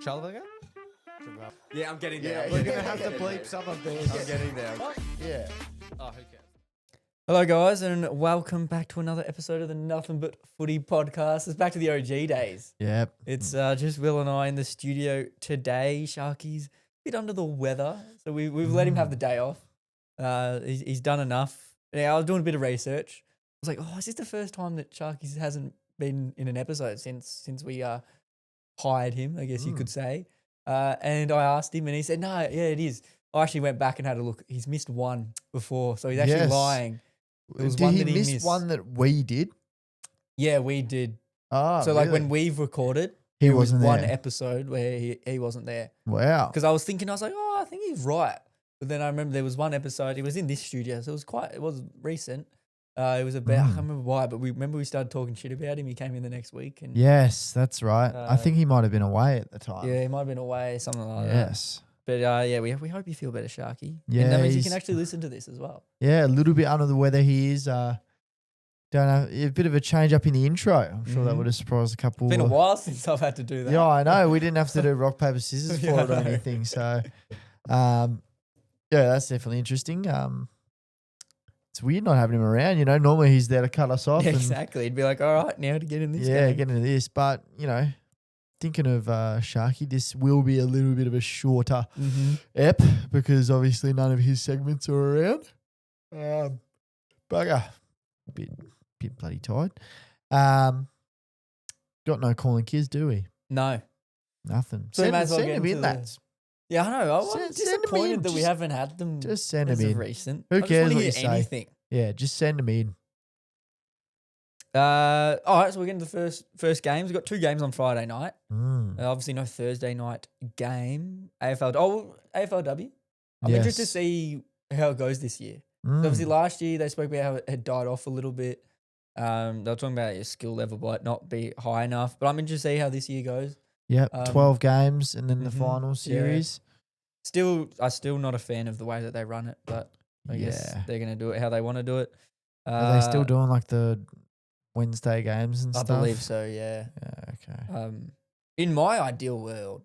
Chalvaga? Yeah, I'm getting there. Yeah, we're gonna have to bleep some of these. I'm getting there. Yeah. Oh, who cares? Hello, guys, and welcome back to another episode of the Nothing But Footy podcast. It's back to the OG days. Yep. It's just Will and I in the studio today. Sharky's a bit under the weather, so we've let him have the day off. He's done enough. Yeah, I was doing a bit of research. I was like, oh, is this the first time that Sharky's hasn't been in an episode since we hired him, I guess you could say. And I asked him, and he said, no, yeah, it is. I actually went back and had a look. He's missed one before, so he's actually Yes. lying. There was Did one he that he miss missed. one that we did? Yeah, we did. Ah, So like really? when we've recorded, He there was wasn't one there. episode where he wasn't there. Wow. Because I was thinking, I was like, oh, I think he's right. But then I remember there was one episode, it was in this studio, so it was recent. It was about, I can't remember why, but we started talking shit about him. He came in the next week. And Yes, that's right. I think he might have been away at the time. yeah, he might have been away, something like that. Yes. But yeah, we hope you feel better, Sharky. Yeah, And that means you can he's- actually listen to this as well. Yeah, a little bit under the weather he is. Don't know, a bit of a change up in the intro. I'm sure that Mhm. would have surprised a couple. It's been a while since I've had to do that. Yeah, I know. We didn't have to do rock, paper, scissors for Yeah, it or I know. anything. So, yeah, that's definitely interesting. It's weird not having him around. You know, normally he's there to cut us off. Yeah, and exactly. He'd be like, all right, now to get in this yeah, game. get into this. But, you know, thinking of Sharky, this will be a little bit of a shorter ep because obviously none of his segments are around. Bugger. Bit bloody tired. Got no calling kids, do we? No. Nothing. So we might as well send get him into in, the- lads. Yeah, I know. I'm Send 'em disappointed in. that we Just- haven't had them Just send as him of in. recent. Who I just cares wanna what hear you say? anything. Yeah, just send him in. All right, so we're getting to the first games. We've got two games on Friday night. Obviously, no Thursday night game. AFLW. I'm interested to Yes. see how it goes this year. So obviously, last year they spoke about how it had died off a little bit. They were talking about your skill level might not be high enough, but I'm interested to see how this year goes. Yep, um, 12 games and then the mhm, final yeah. series. I'm still not a fan of the way that they run it, but I guess Yeah. they're going to do it how they want to do it. Are they still doing like the Wednesday games and I stuff? believe so, yeah. Yeah, okay. In my ideal world,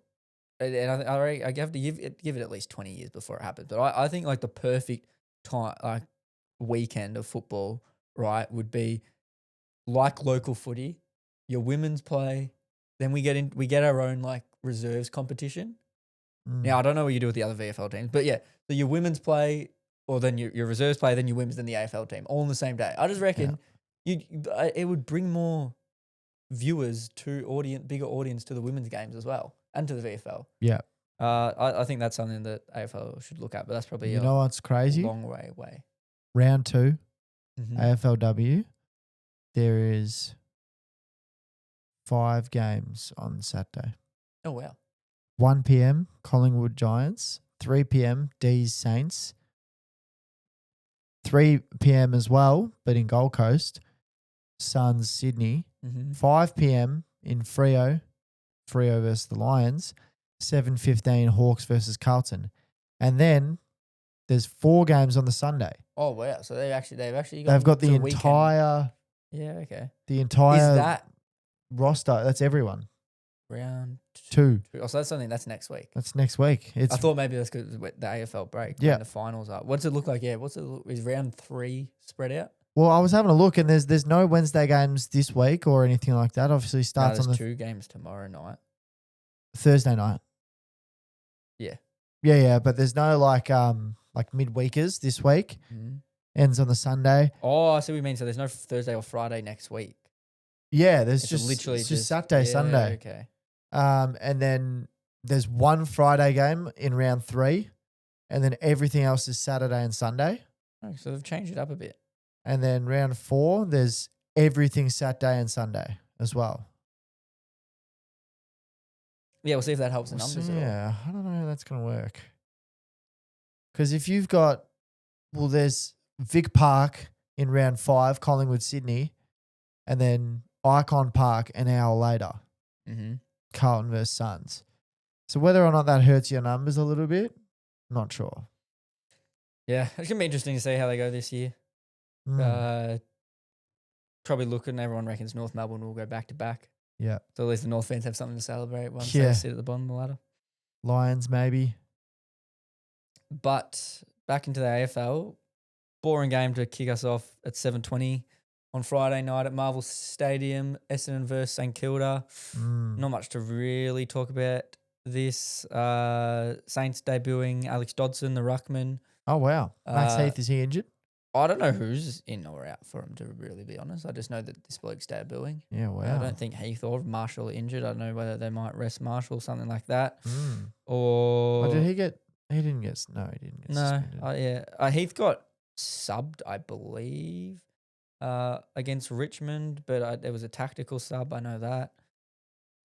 and I have to give it at least 20 years before it happens. But I think like the perfect time, like weekend of football, right, would be like local footy, your women's play, then we get our own like reserves competition. Now I don't know what you do with the other VFL teams, but yeah, so your women's play, or then your reserves play, then your women's, then the AFL team, all on the same day. I just reckon it would bring more viewers to bigger audience to the women's games as well, and to the VFL. Yeah. I think that's something that AFL should look at, but that's probably You a know what's crazy? long way away. Round 2, Mhm. AFLW, there is 5 games on Saturday. Oh wow. 1 p.m. Collingwood Giants, 3 p.m. D's Saints, 3 p.m. as well, but in Gold Coast, Suns Sydney, 5 p.m. in Freo versus the Lions, 7:15 Hawks versus Carlton, and then there's 4 games on the Sunday. Oh wow. So they've actually They've got to the a weekend. entire Is that roster. That's everyone. round 2. Oh, so that's something that's next week. That's next week. It's I thought maybe that's because the AFL break. Yeah. When the finals are. What's it look like? Yeah. Is round 3 spread out? well, I was having a look, and there's no Wednesday games this week or anything like that. Obviously, starts There's on the 2 games tomorrow night. Thursday night. Yeah. Yeah, but there's no like midweekers this week. Ends on the Sunday. Oh, I see what you mean. So there's no Thursday or Friday next week. Yeah, there's It's just literally it's just Saturday, yeah, Sunday. Okay. And then there's one Friday game in round 3, and then everything else is Saturday and Sunday. Oh, so they've changed it up a bit. And then round 4, there's everything Saturday and Sunday as well. Yeah, we'll see if that helps the numbers at all. Yeah, I don't know how that's going to work. Because if you've got, there's Vic Park in round 5, Collingwood, Sydney, and then Icon Park an hour later, Mm-hmm. Carlton versus Suns. So whether or not that hurts your numbers a little bit, not sure. Yeah, it's gonna be interesting to see how they go this year. Mm. Probably looking. Everyone reckons North Melbourne will go back to back. Yeah. So at least the North fans have something to celebrate once Yeah. they sit at the bottom of the ladder. Lions, maybe. But back into the AFL, boring game to kick us off at 7:20 on Friday night at Marvel Stadium, Essendon versus St Kilda. Not much to really talk about this. Saints debuting Alex Dodson, the ruckman. Oh, wow. Max Heath, is he injured? I don't know who's in or out for him, to really be honest. I just know that this bloke's debuting. Yeah, wow. I don't think Heath or Marshall are injured. I don't know whether they might rest Marshall, something like that. Mm. Or Oh, did he get... He didn't get... No, he didn't get no, suspended. Heath got subbed, I believe, against Richmond, but there was a tactical sub. I know that.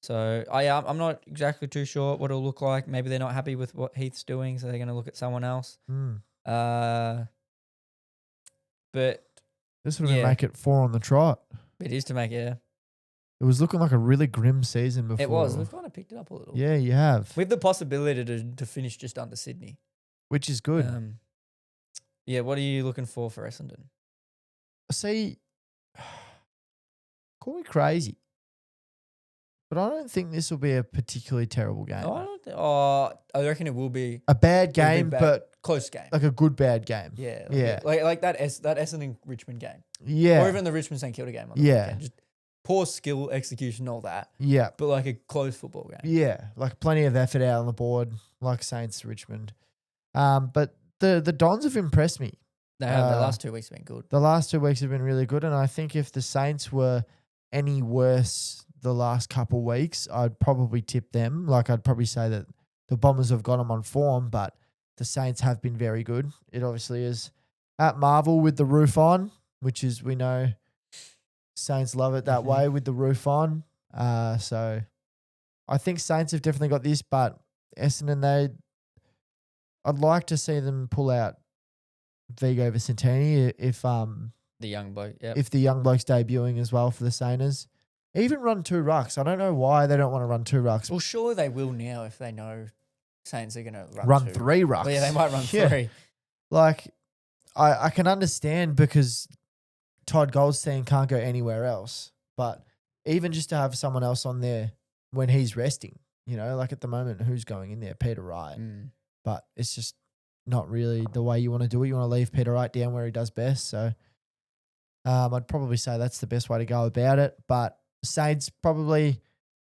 So I'm not exactly too sure what it'll look like. Maybe they're not happy with what Heath's doing, so they're going to look at someone else. But this would make it 4 on the trot. it is to make It was looking like a really grim season before. It was. We've kind of picked it up a little. Yeah, you have. With the possibility to finish just under Sydney. Which is good. Yeah, what are you looking for Essendon? See, call me crazy, but I don't think this will be a particularly terrible game. I reckon it will be a bad game, but close game. like a good bad game. Yeah. Yeah. Like that Essendon Richmond game. Yeah. Or even the Richmond St Kilda game. Yeah. Just poor skill, execution, all that. Yeah. But like a close football game. Yeah. Like plenty of effort out on the board, like Saints Richmond. But the Dons have impressed me. They have. The last 2 weeks have been good. The last 2 weeks have been really good. And I think if the Saints were any worse the last couple weeks, I'd probably tip them. Like I'd probably say that the Bombers have got them on form, but the Saints have been very good. It obviously is at Marvel with the roof on, which is, we know Saints love it that way with the roof on. So I think Saints have definitely got this, but Essendon, I'd like to see them pull out Vigo Vicentini if the young bloke, yeah. If the young bloke's debuting as well for the Saints. Even run 2 rucks. I don't know why they don't want to run 2 rucks. Well, sure they will now if they know Saints are going to run 2. 3 rucks. Well, yeah, they might run 3. Like, I can understand because Todd Goldstein can't go anywhere else. But even just to have someone else on there when he's resting, like at the moment, who's going in there? Peter Wright. But it's just not really the way you want to do it. You want to leave Peter Wright down where he does best. So I'd probably say that's the best way to go about it. But Saints probably,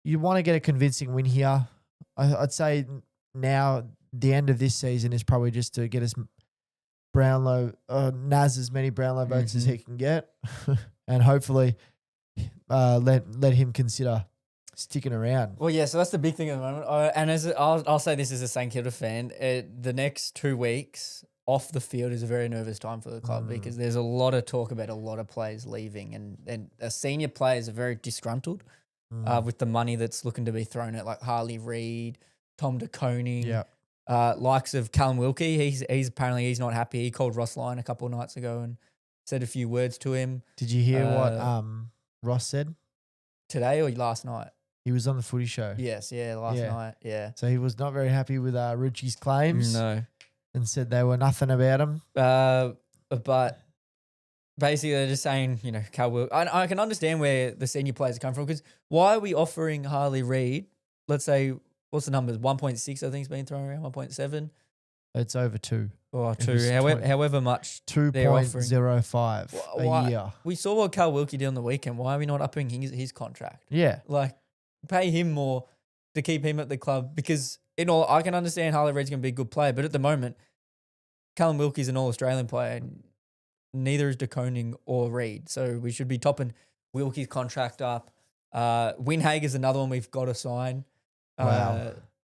you want to get a convincing win here. I'd say now the end of this season is probably just to get us Naz as many Brownlow votes as he can get, and hopefully let him consider sticking around. Well, yeah, so that's the big thing at the moment. And as I'll say this as a St Kilda fan, the next 2 weeks off the field is a very nervous time for the club because there's a lot of talk about a lot of players leaving, and senior players are very disgruntled with the money that's looking to be thrown at, like Harley Reid, Tom De Koning, likes of Callum Wilkie. He's apparently not happy. He called Ross Lyon a couple of nights ago and said a few words to him. Did you hear what Ross said today or last night? He was on the Footy Show. Yes, last night. Yeah. So he was not very happy with Rucci's claims. No. And said they were nothing about him. But basically they're just saying, Cal Wilkie. I can understand where the senior players come from because why are we offering Harley Reid, let's say, what's the numbers? 1.6, I think it's been thrown around, 1.7. It's over 2. Or 2, however much 2.05 a year. We saw what Cal Wilkie did on the weekend. Why are we not upping his contract? Yeah. Like, pay him more to keep him at the club because, I can understand Harley Reid's going to be a good player, but at the moment, Callum Wilkie's an All-Australian player and neither is De Koning or Reid. So we should be topping Wilkie's contract up. Winhager's another one we've got to sign. Wow.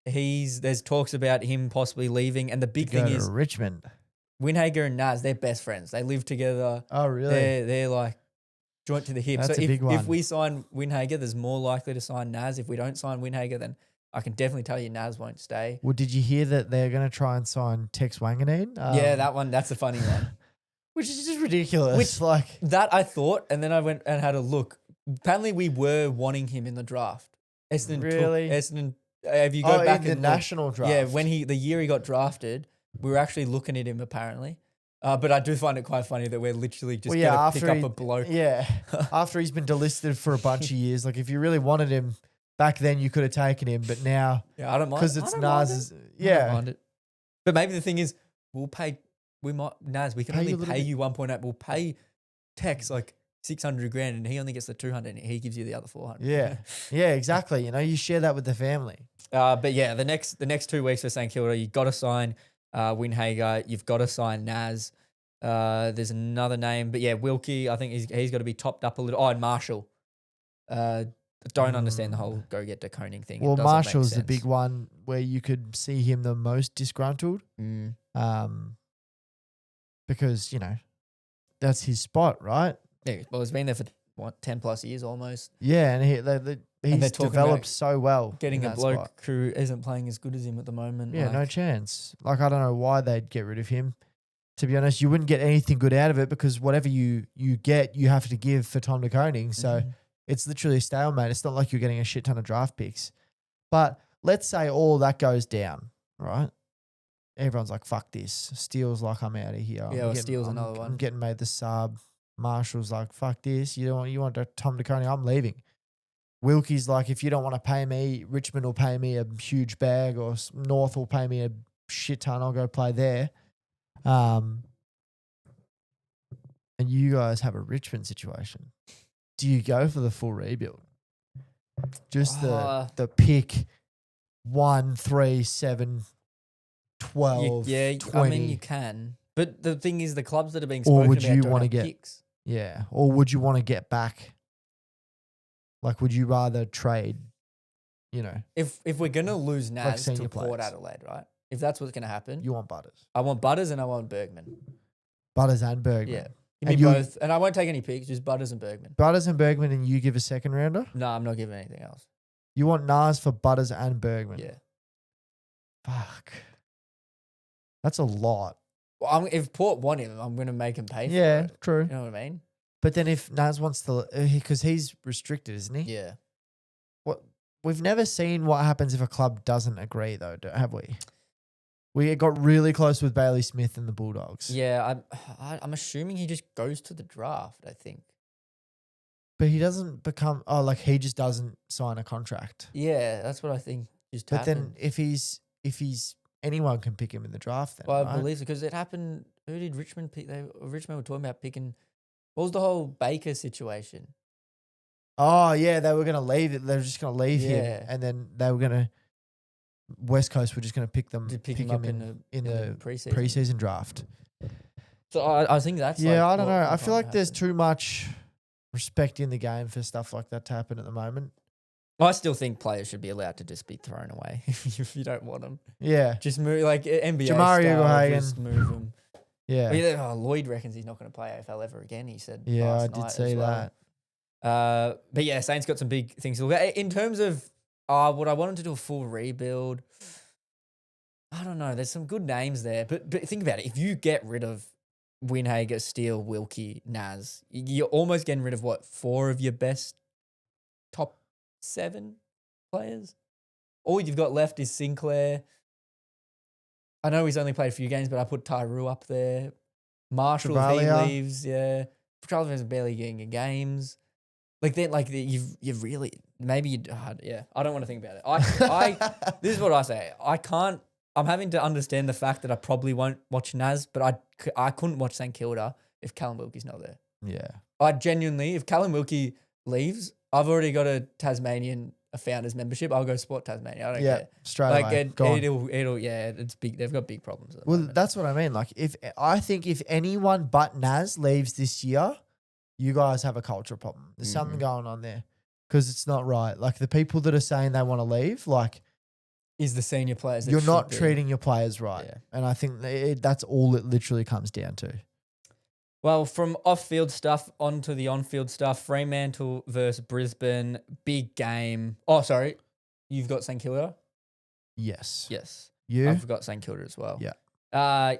There's talks about him possibly leaving, and the big thing is Richmond. Winhager and Naz, they're best friends. They live together. Oh, really? They're like joint to the hip. That's so a big one. If we sign Winhager, there's more likely to sign Naz. If we don't sign Winhager, then I can definitely tell you Naz won't stay. Well, did you hear that they're going to try and sign Tex Wanganeen? Yeah, that one. That's a funny one. Which is just ridiculous. That I thought, and then I went and had a look. Apparently, we were wanting him in the draft. Essendon. If you go back in the national draft. Yeah, the year he got drafted, we were actually looking at him apparently. But I do find it quite funny that we're literally just Well, yeah, going to pick after up a bloke. Yeah, after he's been delisted for a bunch of years. Like, if you really wanted him back then, you could have taken him. But now, Yeah, I don't mind. because I it's don't mind Nas's, it. I don't yeah, mind it. But maybe the thing is, we can Pay only you a little pay bit. you 1.8. We'll pay Tex like 600 grand and he only gets the 200 and he gives you the other 400. yeah, exactly. You know, you share that with the family. But yeah, the next 2 weeks for St Kilda, you got to sign Winhager. You've got to sign Naz. There's another name, but yeah, Wilkie. I think he's got to be topped up a little. Oh, and Marshall. Don't understand the whole go get De Koning thing. Well, It doesn't make Marshall's the sense. big one where you could see him the most disgruntled. Mm. Because, you know, that's his spot, right? Yeah, well, he's been there for 10 plus years almost. Yeah, and he's they're talking developed about so well. Getting in a that bloke spot. who isn't playing as good as him at the moment. Yeah, no like- chance. Like, I don't know why they'd get rid of him. To be honest, you wouldn't get anything good out of it because whatever you get, you have to give for Tom De Koning. So Mhm. it's literally a stalemate. It's not like you're getting a shit ton of draft picks. But let's say all that goes down, right? Everyone's like, fuck this. Steele's like, I'm out of here. Yeah, well, Steele's another one. I'm getting made the sub. Marshall's like, fuck this. You want Tom De Koning? I'm leaving. Wilkie's like, if you don't want to pay me, Richmond will pay me a huge bag or North will pay me a shit ton. I'll go play there. And you guys have a Richmond situation. Do you go for the full rebuild? Just the pick 1, 3, 7, 12, yeah, 20. I mean, you can. But the thing is, the clubs that are being Or spoken would about you don't wanna have get- picks. Yeah. Or would you want to get back? Like, would you rather trade, you know, If we're going to lose Naz to senior Port players. Adelaide, right? If that's what's going to happen, you want Butters? I want Butters and I want Bergman. Butters and Bergman. Yeah. Give And me you- both. And I won't take any picks, just Butters and Bergman. Butters and Bergman, and you give a second rounder? No, I'm not giving anything else. You want Nas for Butters and Bergman? Yeah. Fuck. That's a lot. Well, if Port want him, I'm going to make him pay for Yeah, it. true. You know what I mean? But then if Nas wants to, because he's restricted, isn't he? Yeah. We've never seen what happens if a club doesn't agree, though, have we? We got really close with Bailey Smith and the Bulldogs. Yeah, I'm assuming he just goes to the draft, I think. But he doesn't become, like he just doesn't sign a contract. Yeah, that's what I think just But happened. then if he's, anyone can pick him in the draft then, Well, right? I believe so because it happened. Who did Richmond pick? Richmond were talking about picking. What was the whole Baker situation? Oh, yeah, they were going to leave it. They were just going to leave him. Yeah. And then they were going to, West Coast were just going to pick To pick him up in the preseason. preseason draft. So I think that's Yeah, like I don't what know. I'm I feel trying to like there's happen. too much respect in the game for stuff like that to happen at the moment. I still think players should be allowed to just be thrown away if you don't want them. Yeah. Just move like NBA Jamari style, Ugle-Hagan. just move them. Yeah. Lloyd reckons he's not going to play AFL ever again. He said. Yeah, last I did night see as well. that. But yeah, Saints got some big things to look at. In terms of would I want them to do a full rebuild? I don't know. There's some good names there. But think about it. If you get rid of Winhager, Steele, Wilkie, Naz, you're almost getting rid of what, 4 of your best top 7 players? All you've got left is Sinclair. I know he's only played a few games, but I put Tyroo up there. Marshall, if Travalia. he leaves, yeah. Travalia's barely getting in games. You've really maybe you yeah. I don't want to think about it. I this is what I say. I'm having to understand the fact that I probably won't watch Naz, but I couldn't watch St Kilda if Callum Wilkie's not there. Yeah. I genuinely, if Callum Wilkie leaves, I've already got a Tasmanian founders membership. I'll go support Tasmania. I don't Yeah. care. Straight Like away. Gone. it'll yeah. It's big. They've got big problems. At the Well, moment. that's what I mean. Like, I think if anyone but Naz leaves this year, you guys have a culture problem. There's something going on there because it's not right. Like, the people that are saying they want to leave, like, is the senior players. That you're should not be. treating your players right. Yeah. And I think that's all it literally comes down to. Well, from off-field stuff onto the on-field stuff, Fremantle versus Brisbane, big game. Oh, sorry, you've got St Kilda. Yes. Yes, You? I've got St Kilda as well. Yeah.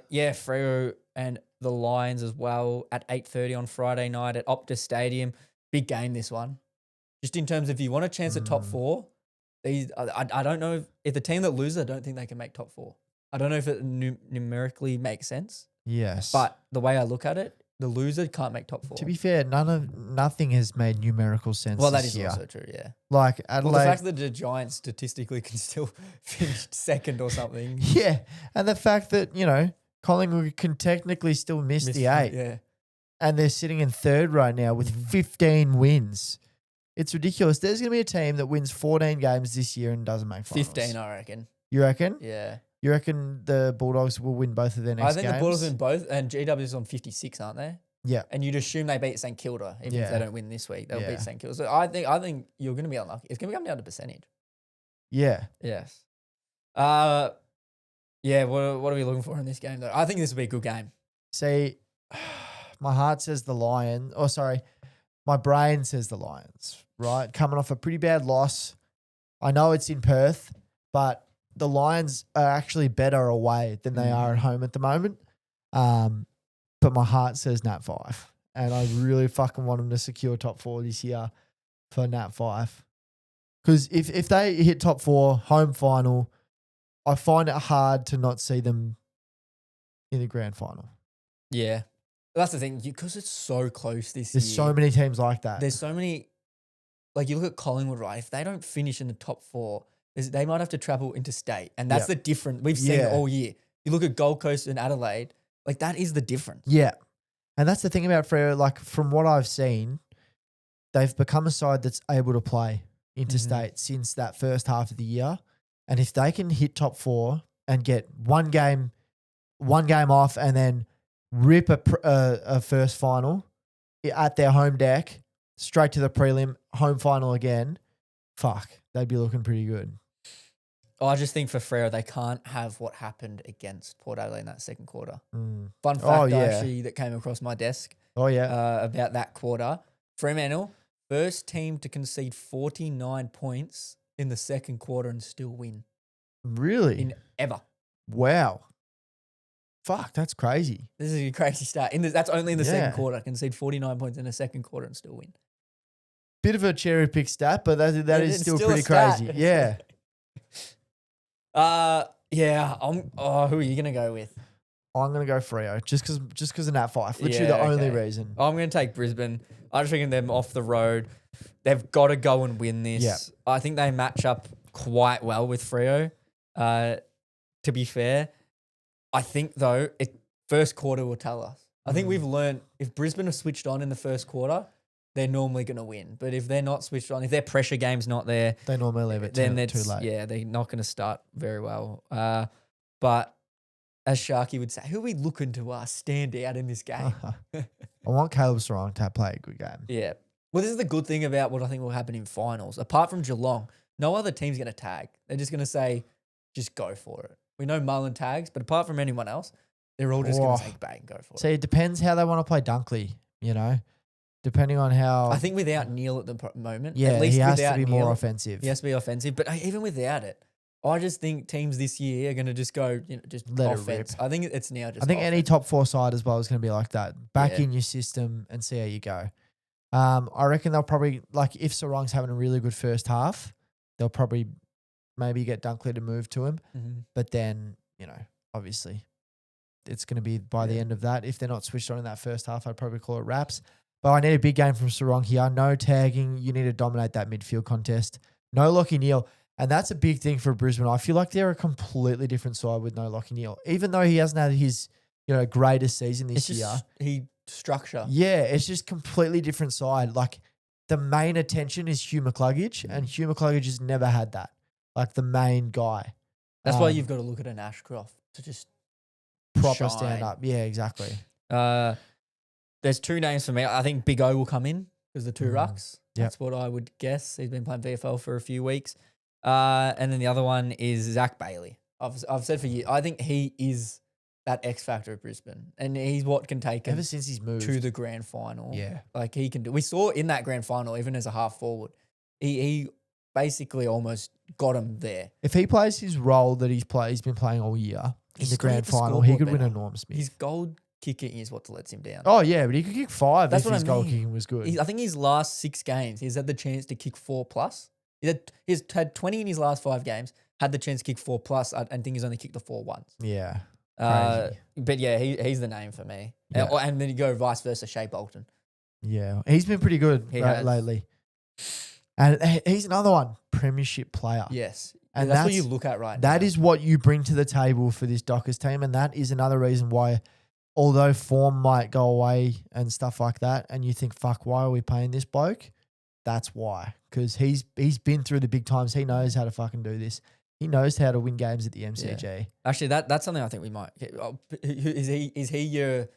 Yeah, Freo and the Lions as well at 8:30 on Friday night at Optus Stadium. Big game, this one. Just in terms of if you want a chance at top 4, these I don't know if the team that loses, I don't think they can make top 4. I don't know if it numerically makes sense. Yes. But the way I look at it, the loser can't make top 4. to be fair, nothing has made numerical sense well, that this is year. also true, yeah. Like Well, Adelaide. the fact that the Giants statistically can still finish second or something. yeah. And the fact that, Collingwood can technically still miss the 8. Yeah. And they're sitting in third right now with 15 wins. It's ridiculous. There's going to be a team that wins 14 games this year and doesn't make finals. 15, I reckon. You reckon? Yeah. You reckon the Bulldogs will win both of their next I think games? the Bulldogs win both, and GW is on 56, aren't they? Yeah. And you'd assume they beat St Kilda, even if Yeah. they don't win this week. They'll Yeah. beat St Kilda. So I think you're going to be unlucky. It's going to come down to percentage. Yeah. Yes. Yeah, what are we looking for in this game, though? I think this will be a good game. See, my heart says the Lions. Oh, sorry. My brain says the Lions, right? Coming off a pretty bad loss. I know it's in Perth, but the Lions are actually better away than they are at home at the moment. But my heart says Nat 5. And I really fucking want them to secure top 4 this year for Nat 5. Because if they hit top 4, home final, I find it hard to not see them in the grand final. Yeah. That's the thing, because it's so close this There's year. so many teams like that. There's so many, like you look at Collingwood, right? If they don't finish in the top 4, they might have to travel interstate. And that's Yep. the difference. We've seen it Yeah. all year. You look at Gold Coast and Adelaide, like that is the difference. Yeah. And that's the thing about Freo. Like, from what I've seen, they've become a side that's able to play interstate since that first half of the year. And if they can hit top 4 and get one game off and then rip a first final at their home deck, straight to the prelim, home final again, fuck, they'd be looking pretty good. I just think for Freo, they can't have what happened against Port Adelaide in that second quarter. Mm. Fun fact, Oh, yeah. actually, that came across my desk Oh, yeah. about that quarter. Fremantle, first team to concede 49 points in the second quarter and still win Really? in ever. Wow. Fuck, that's crazy. This is a crazy start. That's only in the second Yeah. quarter. Concede 49 points in the second quarter and still win. Bit of a cherry pick stat, but that is It's still a pretty stat. crazy. Yeah. Yeah. Who are you gonna go with? I'm gonna go Freo just because of Nat 5. Literally Yeah, the only okay. reason. I'm gonna take Brisbane. I just reckon them off the road. They've got to go and win this. Yeah. I think they match up quite well with Freo. To be fair, I think though first quarter will tell us. I think we've learned if Brisbane are switched on in the first quarter, they're normally going to win. But if they're not switched on, if their pressure game's not there, They normally leave it then too late. yeah, they're not going to start very well. But as Sharky would say, who are we looking to stand out in this game? I want Caleb Sarong to play a good game. Yeah. Well, this is the good thing about what I think will happen in finals. Apart from Geelong, no other team's going to tag. They're just going to say, just go for it. We know Mullen tags, but apart from anyone else, they're all just going Oh. to take bag and go for See, it. it depends how they want to play Dunkley, depending on how. I think without Neil at the moment, yeah, at least he has without to be Neil, more offensive. He has to be offensive. But even without it, I just think teams this year are going to just go, just Let it offense. rip. I think it's now just I think any offense. top 4 side as well is going to be like that. Back Yeah. in your system and see how you go. I reckon they'll probably, like, if Sarong's having a really good first half, they'll probably maybe get Dunkley to move to him. Mhm. But then, obviously, it's going to be by the Yeah. end of that. If they're not switched on in that first half, I'd probably call it wraps. But I need a big game from Sarong here. No tagging. You need to dominate that midfield contest. No Lockie Neal. And that's a big thing for Brisbane. I feel like they're a completely different side with no Lockie Neal. Even though he hasn't had his, greatest season this It's year. just structure. Yeah, it's just completely different side. Like, the main attention is Hugh McCluggage, and Hugh McCluggage has never had that. Like, the main guy. That's why you've got to look at an Ashcroft to just proper shine. stand up. Yeah, exactly. There's two names for me. I think Big O will come in because the two rucks. Yep. That's what I would guess. He's been playing VFL for a few weeks. And then the other one is Zach Bailey. I've said for years, I think he is that X factor at Brisbane, and he's what can take him Ever since he's moved. to the grand final. Yeah. Like he can do. We saw in that grand final, even as a half forward, he basically almost got him there. If he plays his role that he's been playing all year in He's the gotta grand get the final, he scoreboard could win better. enormous Smith. His goal kicking is what lets him down. Oh, yeah, but he could kick 5 That's if what his I goal mean. kicking was good. I think his last 6 games, he's had the chance to kick 4+. He's had 20 in his last 5 games, had the chance to kick 4+. I think he's only kicked the 4 once. Yeah. Crazy. But yeah, he's the name for me. Yeah. And then you go vice versa, Shea Bolton. Yeah, he's been pretty good He has. lately. And he's another one, premiership player. Yes. And that's what you look at right now. That is what you bring to the table for this Dockers team. And that is another reason why, although form might go away and stuff like that, and you think, fuck, why are we paying this bloke? That's why. Because he's been through the big times. He knows how to fucking do this. He knows how to win games at the MCG. Yeah. Actually, that's something I think we might. Is he your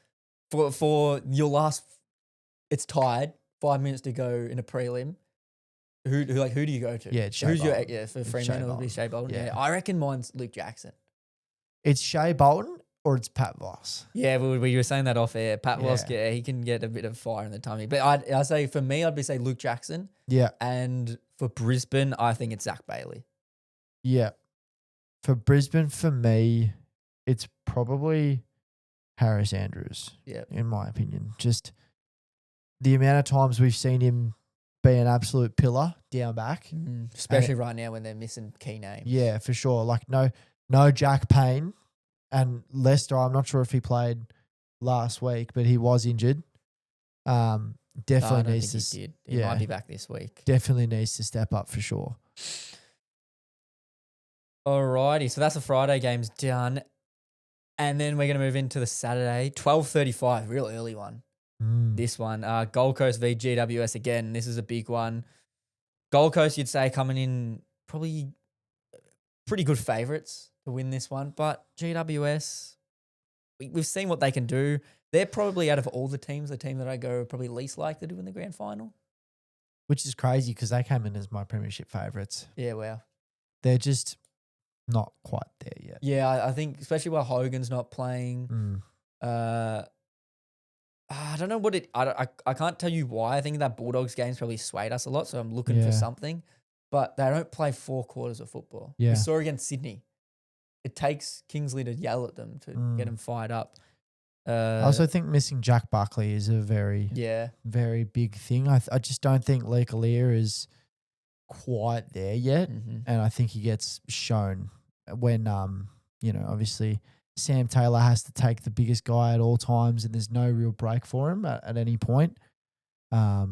for your last? It's tied. 5 minutes to go in a prelim. Who do you go to? Yeah, it's Shea Who's Bolton. for Fremantle? It'll be Shea Bolton. Yeah. Yeah, I reckon mine's Luke Jackson. It's Shea Bolton or it's Pat Voss. Yeah, we were saying that off air. Pat Voss, Yeah. he can get a bit of fire in the tummy. But I'd say for me, I'd say Luke Jackson. Yeah. And for Brisbane, I think it's Zach Bailey. Yeah. For Brisbane, for me, it's probably Harris Andrews. Yeah. In my opinion. Just the amount of times we've seen him be an absolute pillar down back. Especially right now when they're missing key names. Yeah, for sure. Like no Jack Payne and Lester. I'm not sure if he played last week, but he was injured. Definitely needs to. He might be back this week. Definitely needs to step up for sure. Alrighty, so that's the Friday games done, and then we're gonna move into the Saturday 12:35, real early one. This one, Gold Coast v GWS again. This is a big one. Gold Coast, you'd say, coming in probably pretty good favourites to win this one, but GWS, we've seen what they can do. They're probably out of all the teams, the team that I go probably least likely to win the grand final. Which is crazy because they came in as my premiership favourites. Yeah, wow. They're just not quite there yet. Yeah, I think especially while Hogan's not playing. I don't know what it. I can't tell you why. I think that Bulldogs game's probably swayed us a lot, so I'm looking for something. But they don't play 4 quarters of football. Yeah. We saw against Sydney. It takes Kingsley to yell at them to get them fired up. I also think missing Jack Buckley is a very, very big thing. I just don't think Lee Kalia is quite there yet, and I think he gets shown when obviously Sam Taylor has to take the biggest guy at all times, and there's no real break for him at any point. But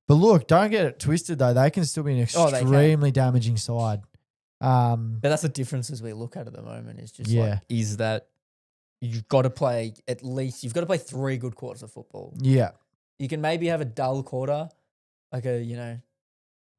look, don't get it twisted though; they can still be an extremely damaging side. But that's the difference as we look at the moment. Is just is that you've got to play you've got to play 3 good quarters of football. Yeah, you can maybe have a dull quarter, like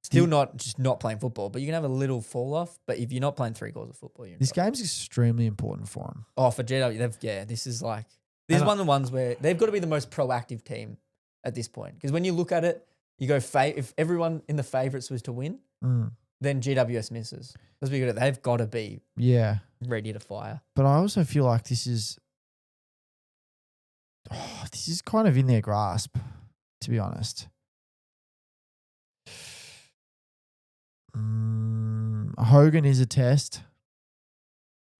still not playing football, but you can have a little fall off. But if you're not playing 3 quarters of football, this game's extremely important for them. Oh, for GW, this is one of the ones where they've got to be the most proactive team at this point. Because when you look at it, you go if everyone in the favourites was to win, then GWS misses. Let's be good at it. They've got to be ready to fire. But I also feel like this is kind of in their grasp, to be honest. Hogan is a test.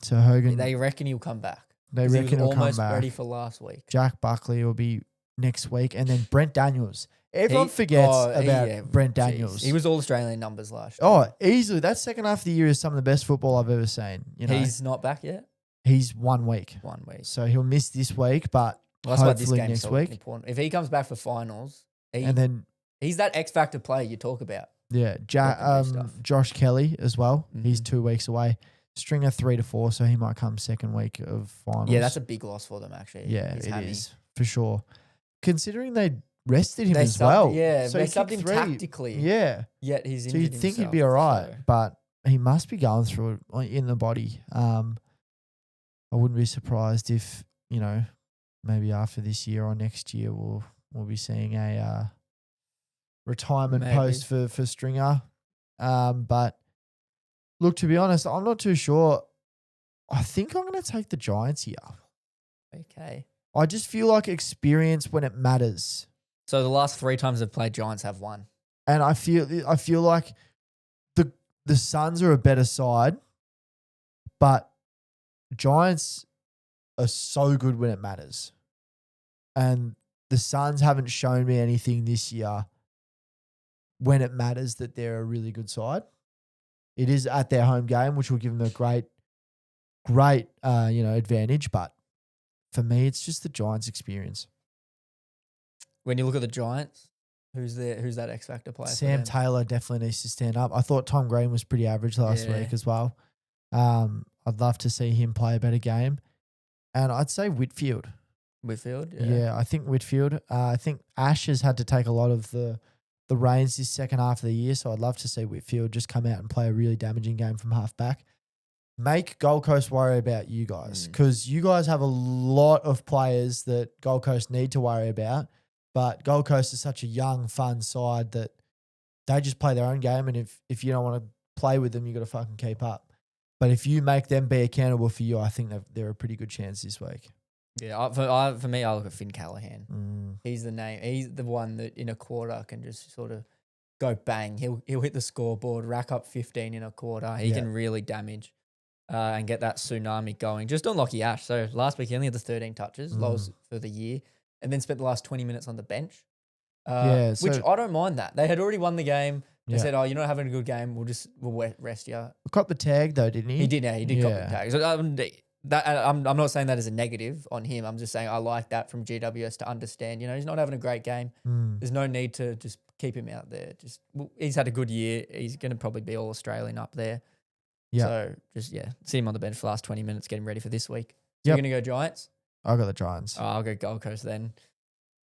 So Hogan, they reckon he'll come back. They reckon he'll come back. Almost ready for last week. Jack Buckley will be next week, and then Brent Daniels. Everyone forgets about Brent Daniels. He was all Australian numbers last year. Oh, easily. That second half of the year is some of the best football I've ever seen. He's not back yet? He's 1 week. 1 week. So he'll miss this week, but that's why this hopefully game's next so week. Important. If he comes back for finals, he's that X factor player you talk about. Yeah, Josh Kelly as well. He's 2 weeks away. Stringer 3 to 4, so he might come second week of finals. Yeah, that's a big loss for them actually. Yeah, it is for sure. Considering they rested him as well. Yeah, so they subbed him tactically. Yeah. Yet he's injured. So you'd think he'd be all right, but he must be going through it in the body. I wouldn't be surprised if, maybe after this year or next year we'll be seeing a retirement post for Stringer. But look, to be honest, I'm not too sure. I think I'm going to take the Giants here. Okay. I just feel like experience when it matters. So the last 3 times they've played, Giants have won. And I feel like the Suns are a better side, but Giants are so good when it matters. And the Suns haven't shown me anything this year when it matters that they're a really good side. It is at their home game, which will give them a great great, advantage. But for me, it's just the Giants' experience. When you look at the Giants, who's that X factor player? Sam Taylor definitely needs to stand up. I thought Tom Green was pretty average last week as well. I'd love to see him play a better game. And I'd say Whitfield. Whitfield, Yeah, I think Whitfield. I think Ash has had to take a lot of the reins this second half of the year, so I'd love to see Whitfield just come out and play a really damaging game from half back. Make Gold Coast worry about you guys, because you guys have a lot of players that Gold Coast need to worry about, but Gold Coast is such a young, fun side that they just play their own game, and if you don't want to play with them, you got to fucking keep up. But if you make them be accountable for you, I think they're a pretty good chance this week. Yeah, for me, I look at Finn Callahan. He's the name. He's the one that in a quarter can just sort of go bang. He'll hit the scoreboard, rack up 15 in a quarter. He can really damage and get that tsunami going. Just on Lockie Ash. So last week he only had the 13 touches, lowest for the year, and then spent the last 20 minutes on the bench. Which I don't mind that. They had already won the game. They said, "Oh, you're not having a good game. We'll rest you." Caught the tag though, didn't he? He did. Yeah, he did cop the tag. So, I'm not saying that as a negative on him. I'm just saying I like that from GWS to understand. He's not having a great game. There's no need to just keep him out there. He's had a good year. He's going to probably be all Australian up there. Yeah. So see him on the bench for the last 20 minutes, getting ready for this week. So you're going to go Giants? I got the Giants. Oh, I'll go Gold Coast then.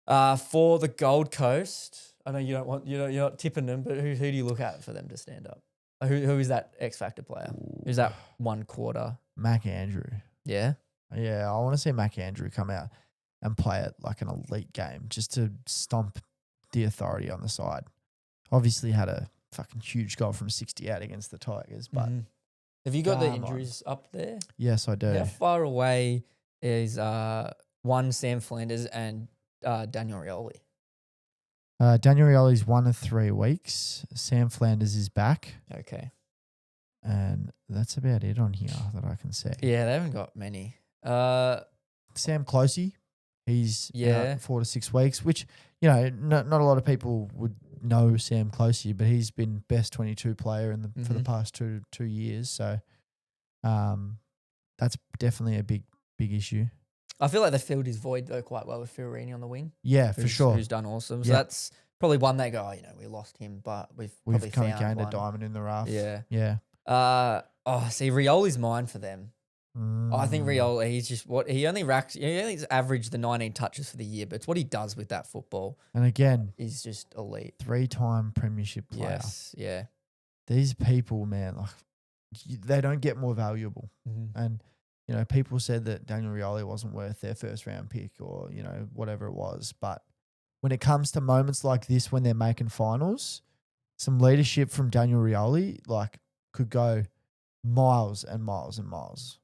For the Gold Coast, I know you're not tipping them, but who do you look at for them to stand up? Who is that X Factor player? Who's that one quarter? Mac Andrew. Yeah? Yeah, I want to see Mac Andrew come out and play it like an elite game just to stomp the authority on the side. Obviously had a fucking huge goal from 68 against the Tigers, but... Have you got the injuries up there? Yes, I do. How far away is one Sam Flanders and Daniel Rioli? Daniel Rioli's 1 to 3 weeks. Sam Flanders is back. Okay. And that's about it on here that I can see. Yeah, they haven't got many. Sam Closey, he's out 4 to 6 weeks, which, not a lot of people would know Sam Closey, but he's been best 22 player for the past two years. So that's definitely a big issue. I feel like they filled his void though quite well with Fiorini on the wing. Yeah, for sure. Who's done awesome. So that's probably one they go, we lost him, but we've probably kind of found gained one. a diamond in the rough. Yeah. Yeah. See, Rioli's mine for them. I think Rioli, he only averaged the 19 touches for the year, but it's what he does with that football. And again, he's just elite. 3-time premiership player. Yes, yeah. These people, man, they don't get more valuable. And, people said that Daniel Rioli wasn't worth their first round pick or, whatever it was. But when it comes to moments like this, when they're making finals, some leadership from Daniel Rioli, could go miles and miles and miles.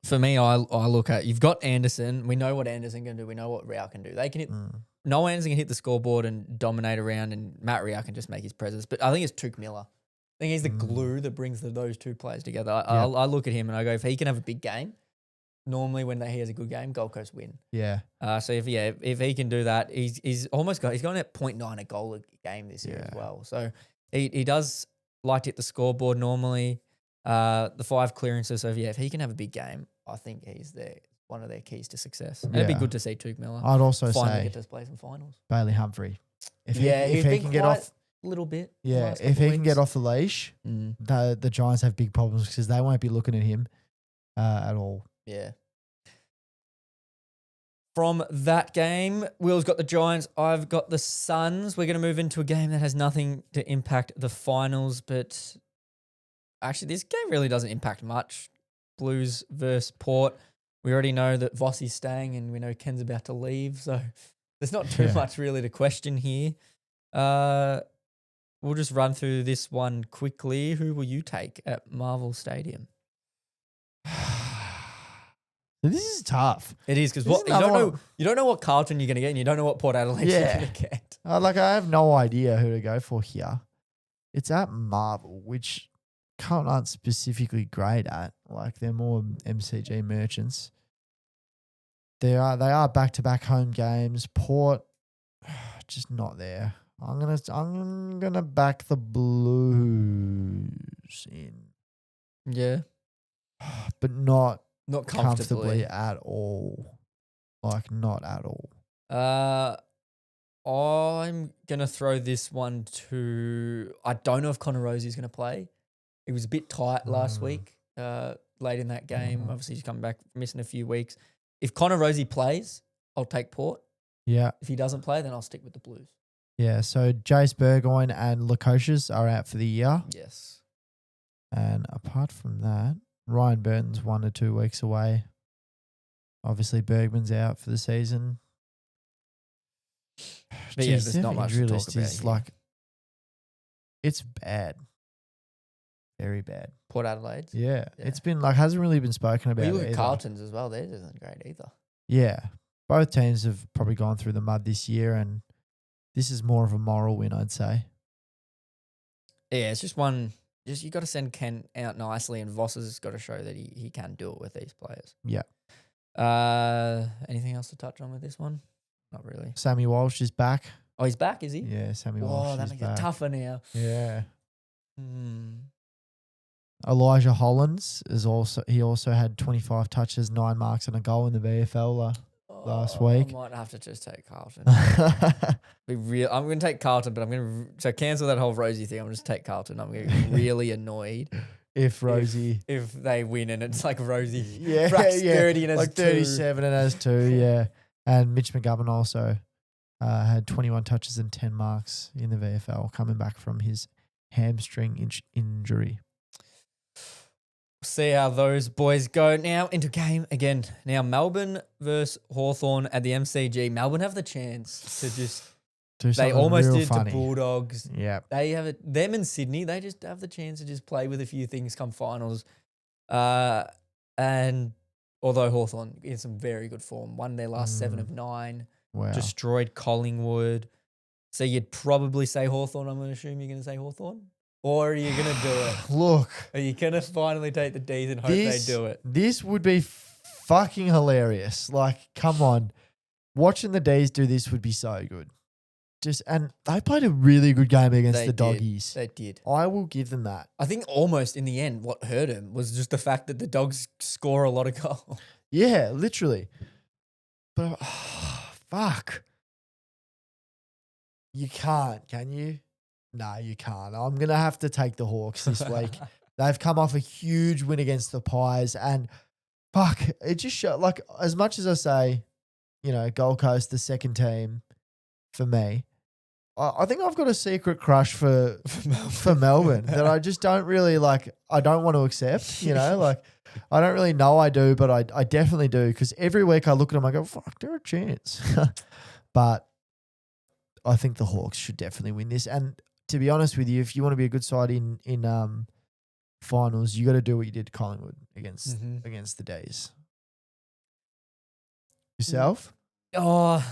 For me, I look at, you've got Anderson. We know what Anderson can do. We know what Rao can do. They can hit, Noah Anderson can hit the scoreboard and dominate around, and Matt Rao can just make his presence. But I think it's Tuke Miller. I think he's the glue that brings those two players together. I look at him and I go, if he can have a big game, normally when he has a good game, Gold Coast win. Yeah. So if he can do that, he's going at 0.9 a goal a game this year as well. So he does like to hit the scoreboard normally. The 5 clearances. So if he can have a big game, I think he's one of their keys to success. And it'd be good to see Tuke Miller. I'd also finally say get to play some finals. Bailey Humphrey. If he can get off a little bit. Yeah, if he can get off the leash, the Giants have big problems because they won't be looking at him at all. Yeah. From that game, Will's got the Giants. I've got the Suns. We're going to move into a game that has nothing to impact the finals, but actually this game really doesn't impact much. Blues versus Port. We already know that Vossi's staying and we know Ken's about to leave, so there's not too much really to question here. We'll just run through this one quickly. Who will you take at Marvel Stadium? This is tough. It is because you don't know what Carlton you're going to get, and you don't know what Port Adelaide you're going to get. I have no idea who to go for here. It's at Marvel, which Carlton aren't specifically great at. They're more MCG merchants. They are back-to-back home games. Port, just not there. I'm gonna back the Blues in. Yeah. but not Not comfortably comfortably. at all. Like, not at all. I'm gonna throw this one to. I don't know if Connor Rosie's gonna play. It was a bit tight last week. Late in that game, obviously he's coming back, missing a few weeks. If Connor Rosie plays, I'll take Port. Yeah. If he doesn't play, then I'll stick with the Blues. Yeah. So Jace Burgoyne and Lukosius are out for the year. Yes. And apart from that, Ryan Burton's 1 to 2 weeks away. Obviously, Bergman's out for the season. But yeah, there's not much to injury talk list about is here. like, it's bad. Very bad. Port Adelaide's. Yeah. Yeah. It's been like, hasn't really been spoken about. We look at either. Carlton's as well. Theirs isn't great either. Yeah. Both teams have probably gone through the mud this year, and this is more of a moral win, I'd say. Yeah, it's just one. Just you got to send Ken out nicely, and Voss has got to show that he can do it with these players. Yeah. Anything else to touch on with this one? Not really. Sammy Walsh is back. Oh, he's back, is he? Yeah, Sammy Oh, Walsh that is makes back. it tougher now. Yeah. Hmm. Elijah Hollins is also had 25 touches, 9 marks and a goal in the VFL. Last week. I might have to just take Carlton. Be real. I'm going to take Carlton, but I'm going to cancel that whole Rosie thing. I'm going to take Carlton. I'm going to get really annoyed if Rosie, if they win and it's like Rosie, yeah, cracks yeah, 30 and has like 2. 37 and has 2, yeah. And Mitch McGovern also had 21 touches and 10 marks in the VFL, coming back from his hamstring injury. See how those boys go. Now into game again. Now Melbourne versus Hawthorn at the MCG. Melbourne have the chance to just. Do They something almost real did funny. to Bulldogs. Yeah. They have it. Them and Sydney. They just have the chance to just play with a few things come finals. And although Hawthorn in some very good form, won their last 7 of 9, Wow. destroyed Collingwood. So you'd probably say Hawthorn. I'm going to assume you're going to say Hawthorn. Or are you going to do it? Look. Are you going to finally take the D's and hope they do it? This would be fucking hilarious. Like, come on. Watching the D's do this would be so good. And they played a really good game against the Doggies. They did. I will give them that. I think almost in the end, what hurt him was just the fact that the Dogs score a lot of goals. Yeah, literally. But, fuck. You can't, can you? No, you can't. I'm going to have to take the Hawks this week. They've come off a huge win against the Pies. And, fuck, it just showed, like, as much as I say, you know, Gold Coast, the second team for me, I think I've got a secret crush for Melbourne that I just don't really, like, I don't want to accept, you know? Like, I don't really know I do, but I definitely do, because every week I look at them, I go, fuck, they're a chance. But I think the Hawks should definitely win this. And to be honest with you, if you want to be a good side in finals, you got to do what you did to Collingwood against the D's. Yourself? Oh,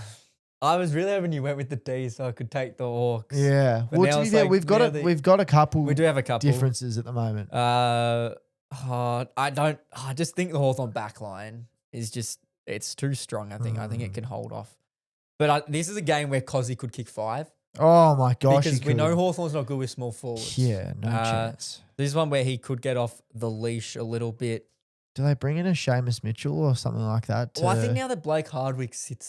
I was really hoping you went with the D so I could take the Hawks. Yeah. But Well, now to be it's fair, like we've got a couple We do have a couple differences at the moment. I just think the Hawthorn backline is just, it's too strong, I think. I think it can hold off. But this is a game where Cozzy could kick 5. Oh my gosh. Because we know Hawthorn's not good with small forwards. Yeah, no chance. This is one where he could get off the leash a little bit. Do they bring in a Seamus Mitchell or something like that? Well, I think now that Blake Hardwick stayed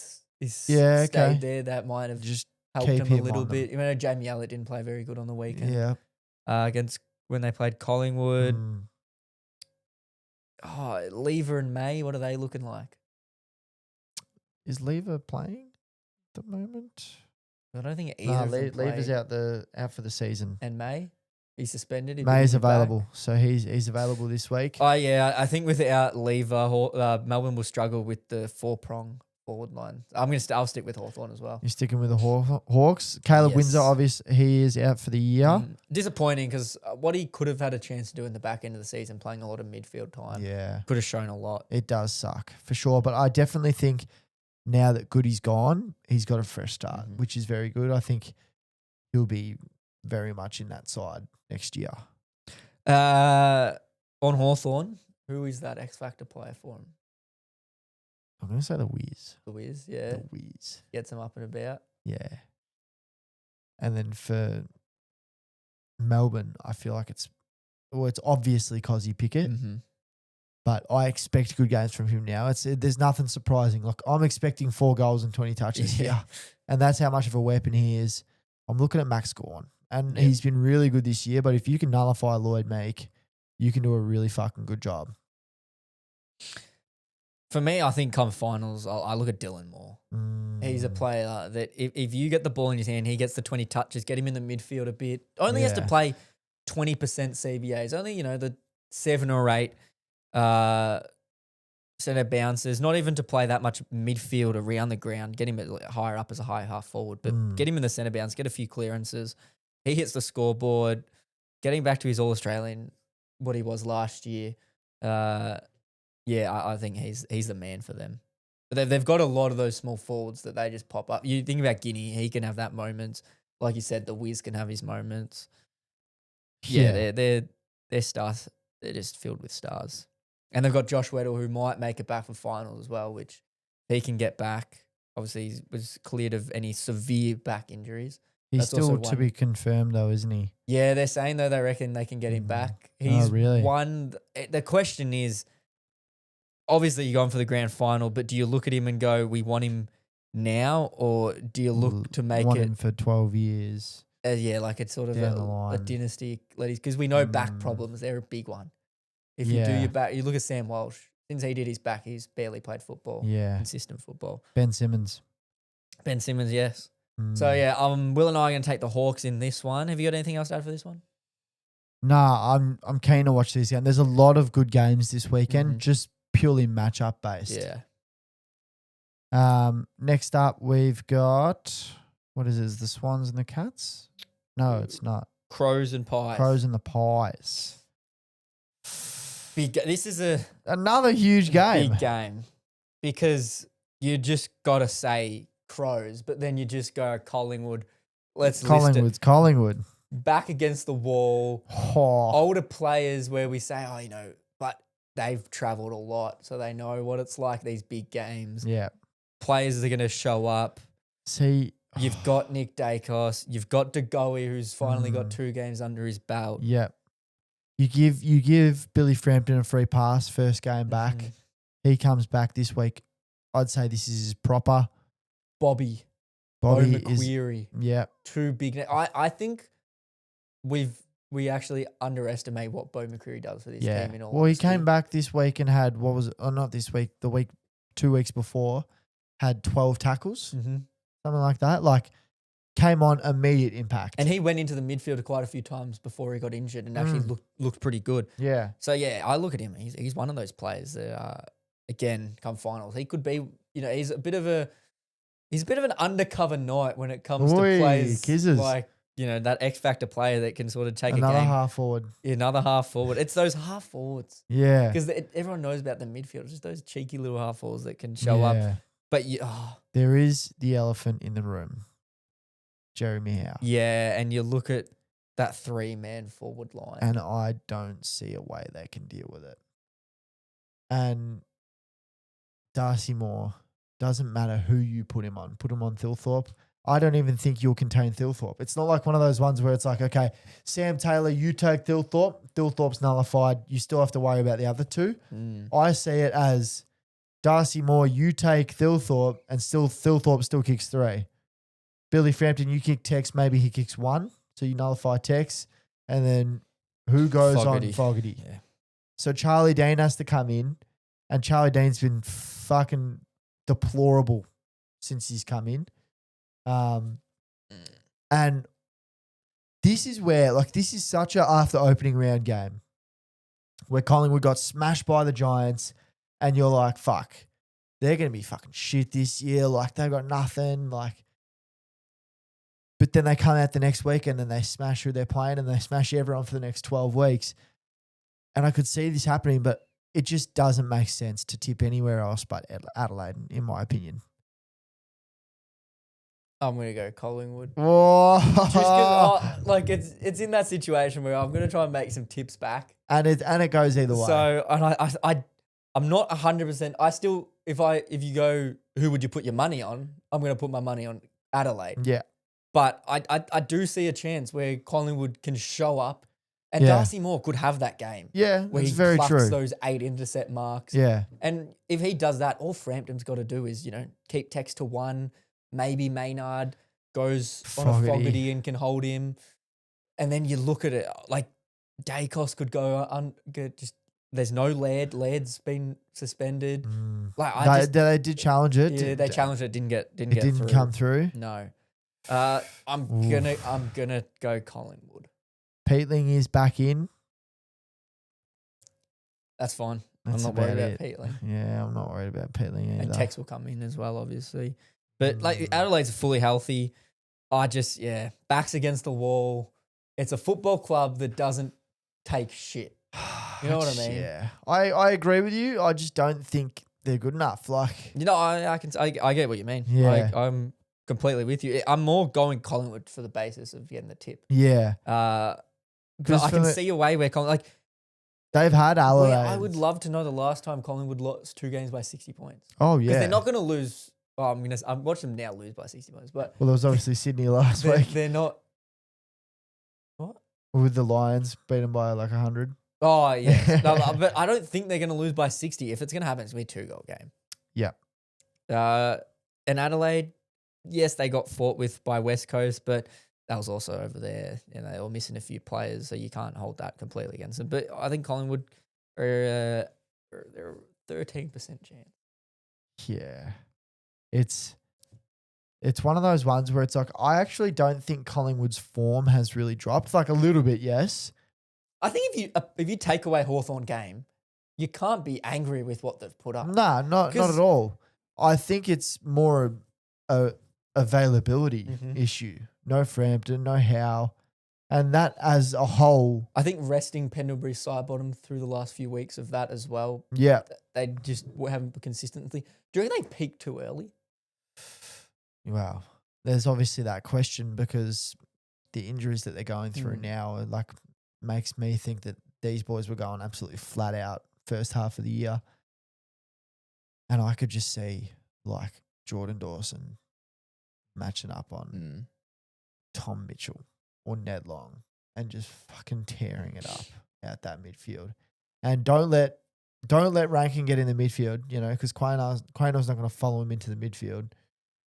there, that might have just helped keep him a him little on bit. You know, Jamie Allett didn't play very good on the weekend. Yeah. Against when they played Collingwood. Mm. Oh, Lever and May, what are they looking like? Is Lever playing at the moment? I don't think No, either of them Lever's played. out for the season. And May? He's suspended. May is available, so he's available this week. Oh yeah, I think without Lever, Melbourne will struggle with the 4-prong forward line. I'll stick with Hawthorn as well. You're sticking with the Hawks. Caleb Yes. Windsor, obviously, he is out for the year. Disappointing because what he could have had a chance to do in the back end of the season, playing a lot of midfield time, Yeah, could have shown a lot. it does suck for sure. But I definitely think now that Goody's gone, he's got a fresh start, which is very good. I think he'll be very much in that side next year. On Hawthorn, who is that X Factor player for him? I'm going to say the Wiz. The Wiz, yeah. The Wiz. Gets him up and about. Yeah. And then for Melbourne, I feel like it's obviously Cozzy Pickett, but I expect good games from him now. There's nothing surprising. Look, I'm expecting 4 goals and 20 touches Yeah. here, and that's how much of a weapon he is. I'm looking at Max Gawn, and Yep. he's been really good this year. But if you can nullify Lloyd Meek, you can do a really fucking good job. For me, I think come finals, I look at Dylan Moore. He's a Mm, player that if you get the ball in his hand, he gets the 20 touches, get him in the midfield a bit. Only has to Yeah. play 20% CBAs. Only, the 7 or 8 centre bounces. Not even to play that much midfield around the ground. Get him higher up as a high half forward, but get him in the centre bounce, get a few clearances. He hits the scoreboard, getting back to his All-Australian, what he was last year. I think he's the man for them. But they've got a lot of those small forwards that they just pop up. You think about Guinea, he can have that moment. Like you said, the Wiz can have his moments. Yeah, they're stars. They're just filled with stars. And they've got Josh Weddle, who might make it back for finals as well, which he can get back. Obviously, he was cleared of any severe back injuries. He's That's still also to one. be confirmed, though, isn't he? Yeah, they're saying, though, they reckon they can get him back. Oh, He's really? won. The question is, obviously, you're going for the grand final, but do you look at him and go, we want him now, or do you look to make Want it, him for 12 years. like it's sort of Down the a line. dynasty? Because we know back Mm. problems, they're a big one. If you do Yeah. your back, you look at Sam Walsh. Since he did his back, he's barely played football, Yeah. consistent football. Ben Simmons. Ben Simmons, yes. So, yeah, Will and I are going to take the Hawks in this one. Have you got anything else to add for this one? Nah, I'm keen to watch this game. There's a lot of good games this weekend, just purely matchup based. Yeah. Next up we've got, what is it? Is the Swans and the Cats? No, it's not. Crows and Pies. Crows and the Pies. This is Another huge game. big game because you just got to say Crows, but then you just go Collingwood. Let's list it. Collingwood. Back against the wall. Oh, Older players where we say, but they've travelled a lot, so they know what it's like, these big games. yeah. Players are going to show up. See, You've got Nick Dacos. You've got De Goey, who's finally got 2 games under his belt. yeah. You give Billy Frampton a free pass first game back. Mhm. He comes back this week. I'd say this is his proper. Bobby Bobby is McQueary. yeah. 2 big. I think we actually underestimate what Bo McCreary does for this Yeah. team. In all Well, he honesty. came back this week and had, what was it? Oh, not this week. The week, 2 weeks before, had 12 tackles, Mhm. something like that. Like, came on immediate impact. And he went into the midfield quite a few times before he got injured and actually looked pretty good. yeah, So yeah, I look at him. He's one of those players that again come finals. He could be. He's a bit of an undercover knight when it comes to Oi, players kizzers. like that X factor player that can sort of take another a game. half forward. Another half forward. It's those half forwards Yeah, because everyone knows about the midfield. It's just those cheeky little half forwards that can show up. But There is the elephant in the room, Jeremy Howe. yeah, and you look at that 3-man forward line. And I don't see a way they can deal with it. And Darcy Moore, doesn't matter who you put him on Thilthorpe. I don't even think you'll contain Thilthorpe. It's not like one of those ones where it's like, okay, Sam Taylor, you take Thilthorpe's nullified. You still have to worry about the other 2. I see it as Darcy Moore, you take Thilthorpe, and Thilthorpe still kicks 3. Billy Frampton, you kick Tex, maybe he kicks 1. So you nullify Tex. And then who goes Fogarty. on Fogarty? Yeah. So Charlie Dean has to come in, and Charlie Dean's been fucking deplorable since he's come in. And this is where, this is such a after opening round game where Collingwood got smashed by the Giants, and you're like, fuck, they're going to be fucking shit this year. They've got nothing. But then they come out the next week and then they smash who they're playing and they smash everyone for the next 12 weeks. And I could see this happening, but it just doesn't make sense to tip anywhere else but Adelaide, in my opinion. I'm gonna go Collingwood. Whoa. Just 'cause, it's in that situation where I'm gonna try and make some tips back. And it goes either way. So and I'm not 100%. I still if you go who would you put your money on? I'm gonna put my money on Adelaide. Yeah. But I do see a chance where Collingwood can show up And Yeah. Darcy Moore could have that game Yeah, where that's he very plucks true. those 8 intercept marks. Yeah. And if he does that, all Frampton's got to do is, keep Tex to 1. Maybe Maynard goes on a Fogarty and can hold him. And then you look at it, like Dacos could go there's no Laird. Laird's been suspended. Like They did challenge it. Yeah, they challenged it. Didn't get come through. No. I'm gonna go Collingwood. Peatling is back in. That's fine. That's I'm not worried about it. Peatling. Yeah, I'm not worried about Peatling either. And Tex will come in as well, obviously. But like Adelaide's fully healthy. Backs against the wall. It's a football club that doesn't take shit. You know what I mean? Yeah, I agree with you. I just don't think they're good enough. Like, I get what you mean. Yeah. I'm completely with you. I'm more going Collingwood for the basis of getting the tip. yeah, But I can see a way where they've had Adelaide. I would love to know the last time Collingwood lost 2 games by 60 points. Oh yeah, Because they're not going to lose. Oh, I'm watching them now lose by 60 points, but well, there was obviously Sydney last week they're not. What? with the Lions beaten by like 100. Oh yeah, but I don't think they're going to lose by 60. If it's going to happen, it's going to be a 2-goal game. Yeah. And Adelaide, yes, they got fought with by West Coast, but that was also over there. They were missing a few players, so you can't hold that completely against them. But I think Collingwood they're a 13% chance. Yeah, it's one of those ones where it's like I actually don't think Collingwood's form has really dropped. Like a little bit, yes. I think if you take away Hawthorn game, you can't be angry with what they've put up. Nah, not at all. I think it's more a availability issue. No Frampton, no Howe. And that as a whole. I think resting Pendlebury Sidebottom through the last few weeks of that as well. Yeah. They just haven't consistently. Do you think they peaked too early? Well, there's obviously that question because the injuries that they're going through now are like makes me think that these boys were going absolutely flat out first half of the year. And I could just see like Jordan Dawson matching up on Tom Mitchell or Ned Long and just fucking tearing it up out that midfield. And don't let Rankin get in the midfield, because Quaynor's not going to follow him into the midfield.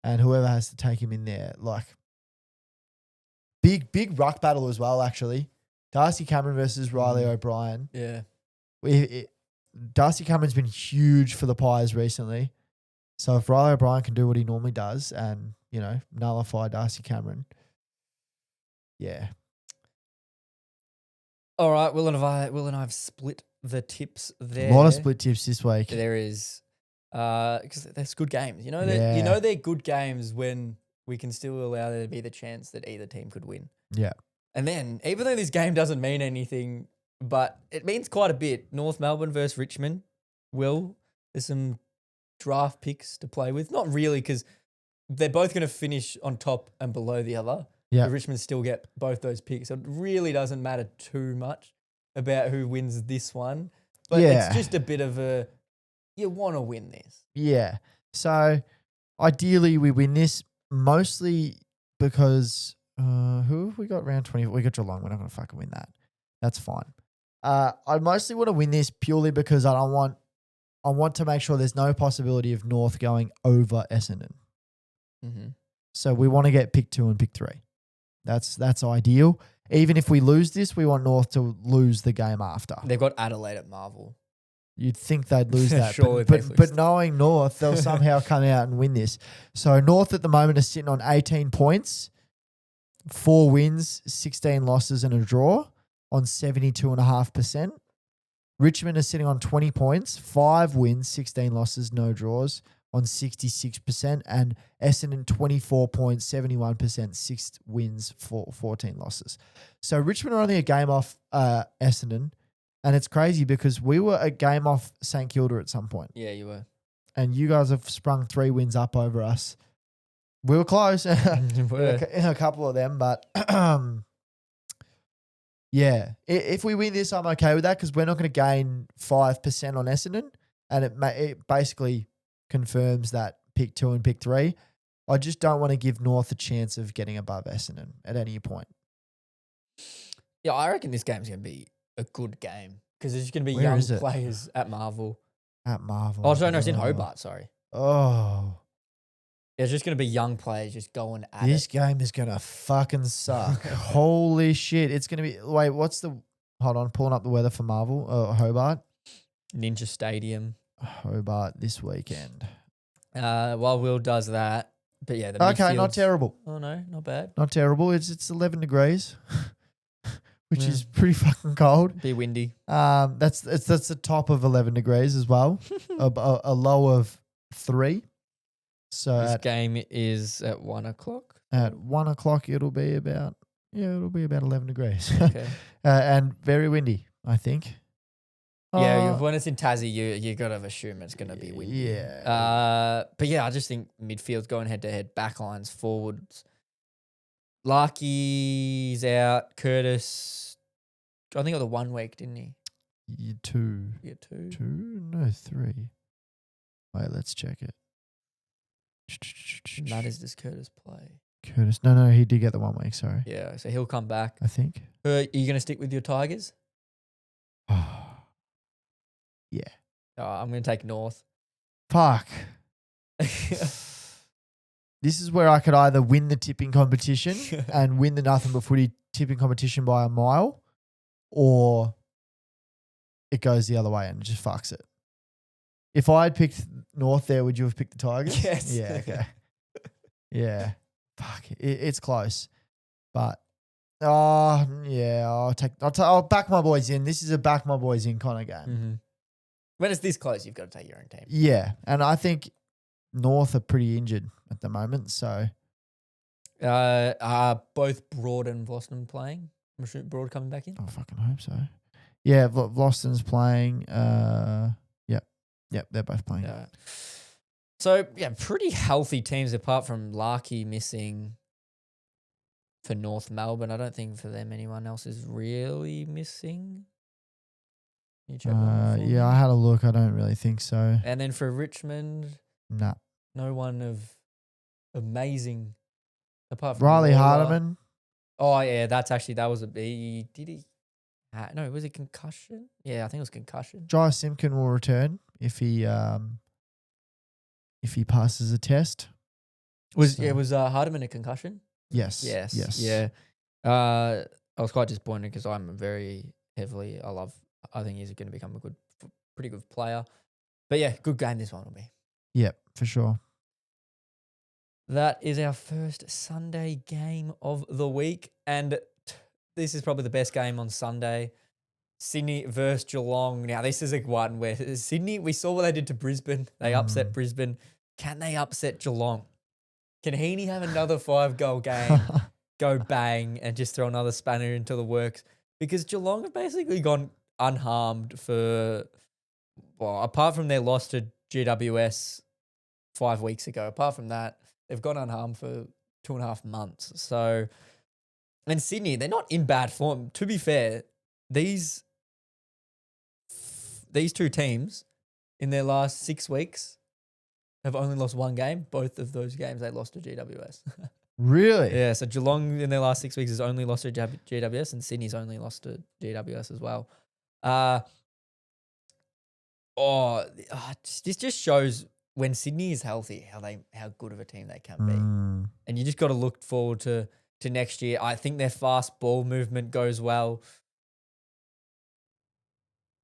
And whoever has to take him in there, like big ruck battle as well, actually. Darcy Cameron versus Riley O'Brien. Yeah. Darcy Cameron's been huge for the Pies recently. So if Riley O'Brien can do what he normally does and, nullify Darcy Cameron, yeah. All right, Will and I have split the tips there. A lot of split tips this week. There is, because there's good games. They're good games when we can still allow there to be the chance that either team could win. Yeah. And then, even though this game doesn't mean anything, but it means quite a bit. North Melbourne versus Richmond. There's some draft picks to play with. Not really, because they're both going to finish on top and below the other. Yeah. But Richmond still get both those picks. So it really doesn't matter too much about who wins this one. But it's just a bit of you want to win this. Yeah. So ideally we win this mostly because who have we got round 20? We got Geelong. We're not going to fucking win that. That's fine. I mostly want to win this purely because I want to make sure there's no possibility of North going over Essendon. Mm-hmm. So we want to get pick 2 and pick 3. That's ideal. Even if we lose this, we want North to lose the game after. They've got Adelaide at Marvel. You'd think they'd lose that. Surely but knowing North, they'll somehow come out and win this. So North at the moment is sitting on 18 points, 4 wins, 16 losses and a draw on 72.5%. Richmond is sitting on 20 points, 5 wins, 16 losses, no draws on 66%. And Essendon 24 points, 71%, 6 wins, 14 losses. So Richmond are only a game off Essendon. And it's crazy because we were a game off St Kilda at some point. Yeah, you were. And you guys have sprung 3 wins up over us. We were close in a couple of them, but yeah. If we win this, I'm okay with that because we're not going to gain 5% on Essendon. And it basically confirms that pick 2 and pick 3. I just don't want to give North a chance of getting above Essendon at any point. Yeah, I reckon this game's going to be a good game because there's going to be Where young is it? players at Marvel. At Marvel. Oh, sorry, no, it's in Hobart, sorry. Oh. There's just going to be young players just going at This it. game is going to fucking suck. Holy shit. It's going to be. Wait, hold on, pulling up the weather for Marvel. Hobart. Ninja Stadium. Hobart this weekend. While Will does that. But yeah, the Okay, not midfields- terrible. Oh, no, not bad. Not terrible. It's 11 degrees, which Yeah. is pretty fucking cold. Be windy. That's the top of 11 degrees as well. a low of 3. So This game is at 1 o'clock. at 1 o'clock it'll be about 11 degrees. Okay. And very windy, I think. Yeah, when it's in Tassie, you got to assume it's going to be windy. Yeah. But yeah, I just think midfield's going head to head, backlines, forwards. Larky's out. Curtis, I think got the 1 week, didn't he? Yeah, 2. Yeah, 2. 2? No, 3. Wait, let's check it. Matters does Curtis play? Curtis. No, he did get the 1 week, sorry. Yeah, so he'll come back. I think. Are you going to stick with your Tigers? Yeah. I'm going to take North. Fuck. This is where I could either win the tipping competition and win the Nothing But Footy tipping competition by a mile, or it goes the other way and just fucks it. If I had picked North there, would you have picked the Tigers? Yes. Yeah, okay. Yeah. Fuck. It's close. But, yeah, I'll back my boys in. This is a back my boys in kind of game. Mm-hmm. When it's this close, you've got to take your own team. Yeah. And I think North are pretty injured at the moment, so. Are both Broad and Vlosten playing? I'm sure Broad coming back in? I fucking hope so. Yeah, Vlosten's playing. Yep, they're both playing. Yeah. So, yeah, pretty healthy teams apart from Larky missing for North Melbourne. I don't think for them anyone else is really missing. Can you check that for me? Yeah, I had a look. I don't really think so. And then for Richmond, Nah. no one of amazing apart from Riley Lawler. Hardiman. Oh, yeah, that was a B. Did he? No, was it concussion? Yeah, I think it was concussion. Jai Simpkin will return if he passes a test. Was So- Hardiman a concussion? Yes. Yes. Yes. Yeah. I was quite disappointed because I'm very heavily. I think he's going to become a pretty good player. But yeah, good game this one will be. Yep, for sure. That is our first Sunday game of the week, and this is probably the best game on Sunday. Sydney versus Geelong. Now, this is a one where Sydney, we saw what they did to Brisbane. They upset Brisbane. Can they upset Geelong? Can Heaney have another 5-goal game, go bang, and just throw another spanner into the works? Because Geelong have basically gone unharmed for, well, apart from their loss to GWS 5 weeks ago, apart from that, they've gone unharmed for 2.5 months. So, and Sydney, they're not in bad form. To be fair, these two teams in their last 6 weeks have only lost one game. Both of those games they lost to GWS. Really? Yeah, so Geelong in their last 6 weeks has only lost to GWS, and Sydney's only lost to GWS as well. This just shows when Sydney is healthy how good of a team they can be, and you just got to look forward to next year. I think their fast ball movement goes well.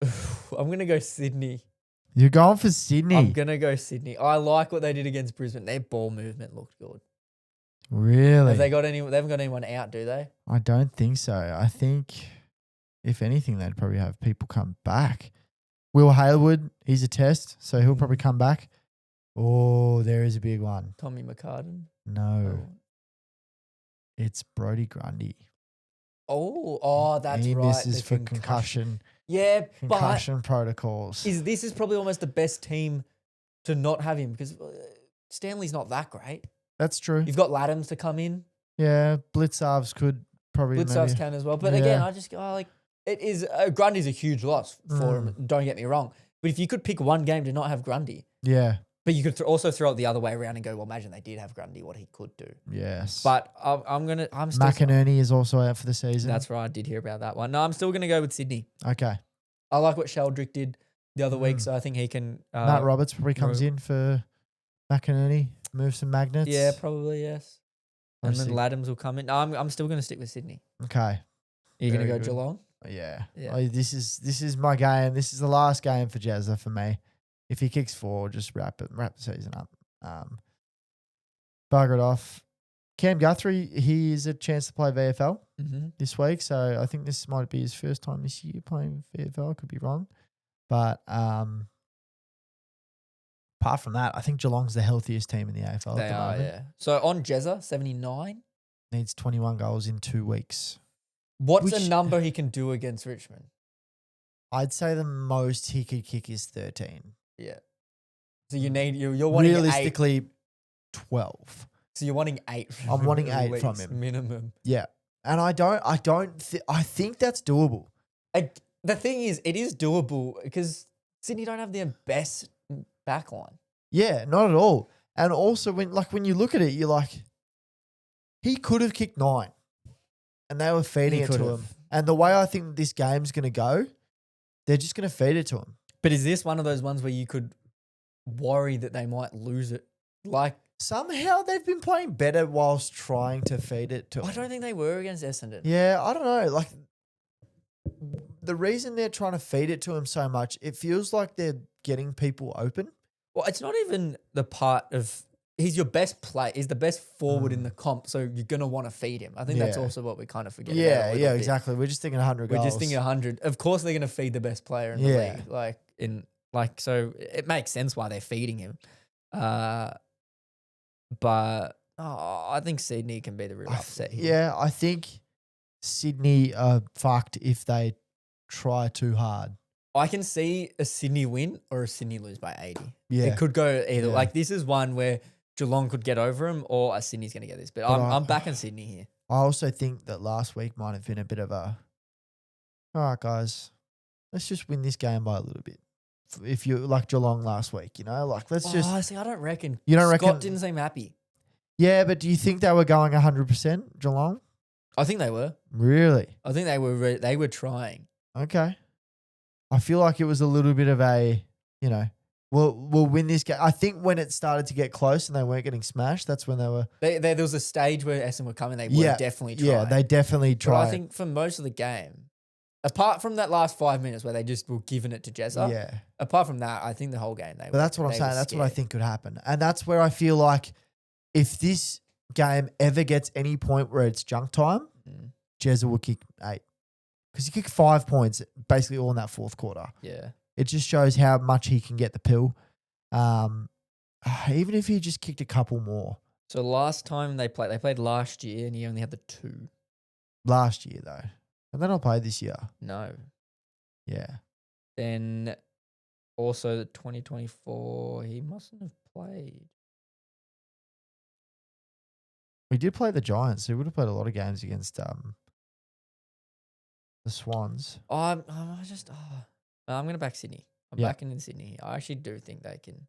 I'm gonna go Sydney. You're going for Sydney. I'm gonna go Sydney. I like what they did against Brisbane. Their ball movement looked good. Really? They haven't got anyone out, do they? I don't think so. I think, if anything, they'd probably have people come back. Will Hailwood, he's a test, so he'll probably come back. Oh, there is a big one. Tommy McCartan. No, it's Brodie Grundy. Oh, that's he right. misses the for concussion Yeah, but protocols. this is probably almost the best team to not have him because Stanley's not that great. That's true. You've got Laddams to come in. Yeah, Blitzarves could probably. Blitzarves can as well. But again, I just go it is Grundy's a huge loss for him. Don't get me wrong. But if you could pick one game to not have Grundy, Yeah. But you could also throw it the other way around and go, well, imagine they did have Grundy, what he could do. Yes. But I'm still. McInerney is also out for the season. That's right. I did hear about that one. No, I'm still going to go with Sydney. Okay. I like what Sheldrick did the other week, so I think he can. Matt Roberts probably comes in for McInerney, move some magnets. Yeah, probably, yes. And then Obviously. Laddams will come in. No, I'm still going to stick with Sydney. Okay. Are you going to Very go good. Geelong? Yeah. Yeah. Oh, this is my game. This is the last game for Jezza for me. If he kicks 4, just wrap the season up. Bugger it off. Cam Guthrie, he is a chance to play VFL this week, so I think this might be his first time this year playing VFL. I could be wrong, but apart from that, I think Geelong's the healthiest team in the AFL They at the are, moment. yeah. So on Jezza, 79. Needs 21 goals in 2 weeks. What's Which- a number he can do against Richmond? I'd say the most he could kick is 13. Yeah. So you're wanting Realistically, 12. So you're wanting 8. I'm wanting at 8 from least, him. minimum. Yeah, and I think that's doable. The thing is, it is doable because Sydney don't have their best backline. Yeah, not at all. And also when you look at it, you're like, he could have kicked 9, and they were feeding He it to could him. have. And the way I think this game's going to go, they're just going to feed it to him. But is this one of those ones where you could worry that they might lose it? Like, Somehow they've been playing better whilst trying to feed it to him. I don't think they were against Essendon. Yeah, I don't know. Like, the reason they're trying to feed it to him so much, it feels like they're getting people open. Well, it's not even the part of he's your best play. He's the best forward in the comp, so you're gonna want to feed him. I think that's Yeah. also what we kind of forget. about Yeah, a little yeah, bit. exactly. We're just thinking 100 We're goals. just thinking 100. Of course, they're gonna feed the best player in the Yeah. league. So it makes sense why they're feeding him. But I think Sydney can be the real upset here. Yeah, I think Sydney are fucked if they try too hard. I can see a Sydney win or a Sydney lose by 80. Yeah. It could go either. Yeah. Like, this is one where Geelong could get over him or a Sydney's going to get this. But I'm backing Sydney here. I also think that last week might have been a bit of a, all right, guys, let's just win this game by a little bit. If you like Geelong last week, let's just. See, I don't reckon. You don't Scott reckon- didn't seem happy. Yeah, but do you think they were going 100% Geelong? I think they were. Really? I think they were trying. Okay. I feel like it was a little bit of a, we'll win this game. I think when it started to get close and they weren't getting smashed, that's when they were. There was a stage where Essendon were coming. They were definitely trying. Yeah, they definitely But tried. I think for most of the game, apart from that last 5 minutes where they just were giving it to Jezza, Yeah. apart from that, I think the whole game But that's what I'm saying. That's what I think could happen. And that's where I feel like if this game ever gets any point where it's junk time, Jezza will kick 8. Because he kicked 5 points basically all in that fourth quarter. Yeah. It just shows how much he can get the pill. Even if he just kicked a couple more. So last time they played last year and he only had the 2. Last year, though. And then I'll play this year. No. Yeah. Then also the 2024, he mustn't have played. We did play the Giants. So we would have played a lot of games against the Swans. I'm going to back Sydney. I'm Yeah. backing in Sydney. I actually do think they can.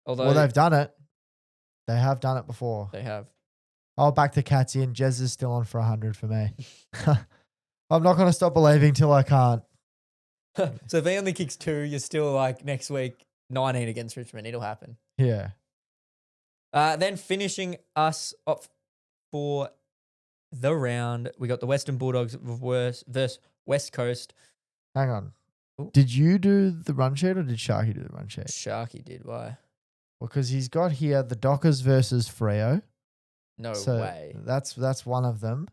Although Well, they've done it. They have done it before. they have. I'll back the Cats in. Jez is still on for 100 for me. I'm not going to stop believing till I can't. So if he only kicks 2, you're still like next week 19 against Richmond. It'll happen. Yeah. Then finishing us off for the round, we got the Western Bulldogs versus West Coast. Hang on. Ooh. Did you do the run sheet or did Sharky do the run sheet? Sharky did. Why? Because he's got here the Dockers versus Freo. No So way. that's one of them.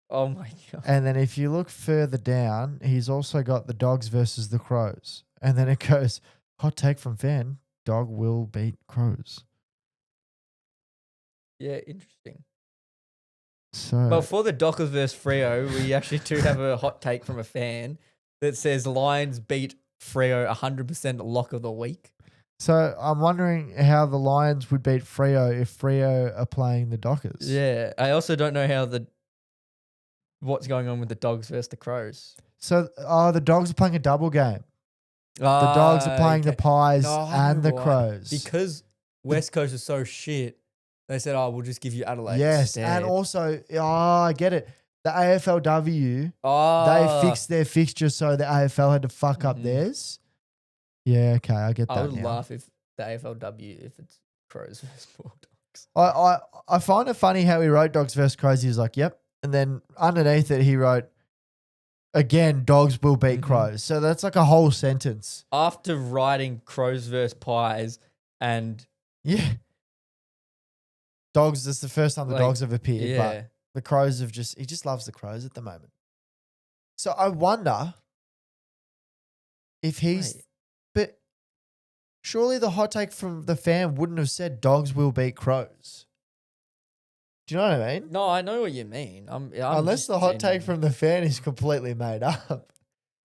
Oh my God. And then if you look further down, he's also got the Dogs versus the Crows. And then it goes, hot take from Fan, Dog will beat Crows. Yeah, interesting. So Well, for the Dockers versus Freo, we actually do have a hot take from a fan that says Lions beat Freo 100% lock of the week. So I'm wondering how the Lions would beat Freo if Freo are playing the Dockers. Yeah. I also don't know how what's going on with the Dogs versus the Crows. So the Dogs are playing a double game. The Dogs are playing the Pies No, I and know the why. Crows. Because West Coast is so shit. They said, "Oh, we'll just give you Adelaide." Yes, instead. and also, I get it. The AFLW, oh, they fixed their fixture so the AFL had to fuck up Mhm. theirs. Yeah, okay, I get that I would now. laugh if the AFLW if it's Crows versus Bulldogs. I find it funny how he wrote Dogs versus Crows. He was like, yep. And then underneath it, he wrote, again, Dogs will beat Mhm. Crows. So that's like a whole sentence. After writing Crows versus Pies and Yeah. Dogs, that's the first time the Like, Dogs have appeared. yeah, But the Crows have he just loves the Crows at the moment. So I wonder if he's, Mate. but surely the hot take from the fan wouldn't have said Dogs will beat Crows. Do you know what I mean? No, I know what you mean. I'm Unless just the hot take genuine. from the fan is completely made up.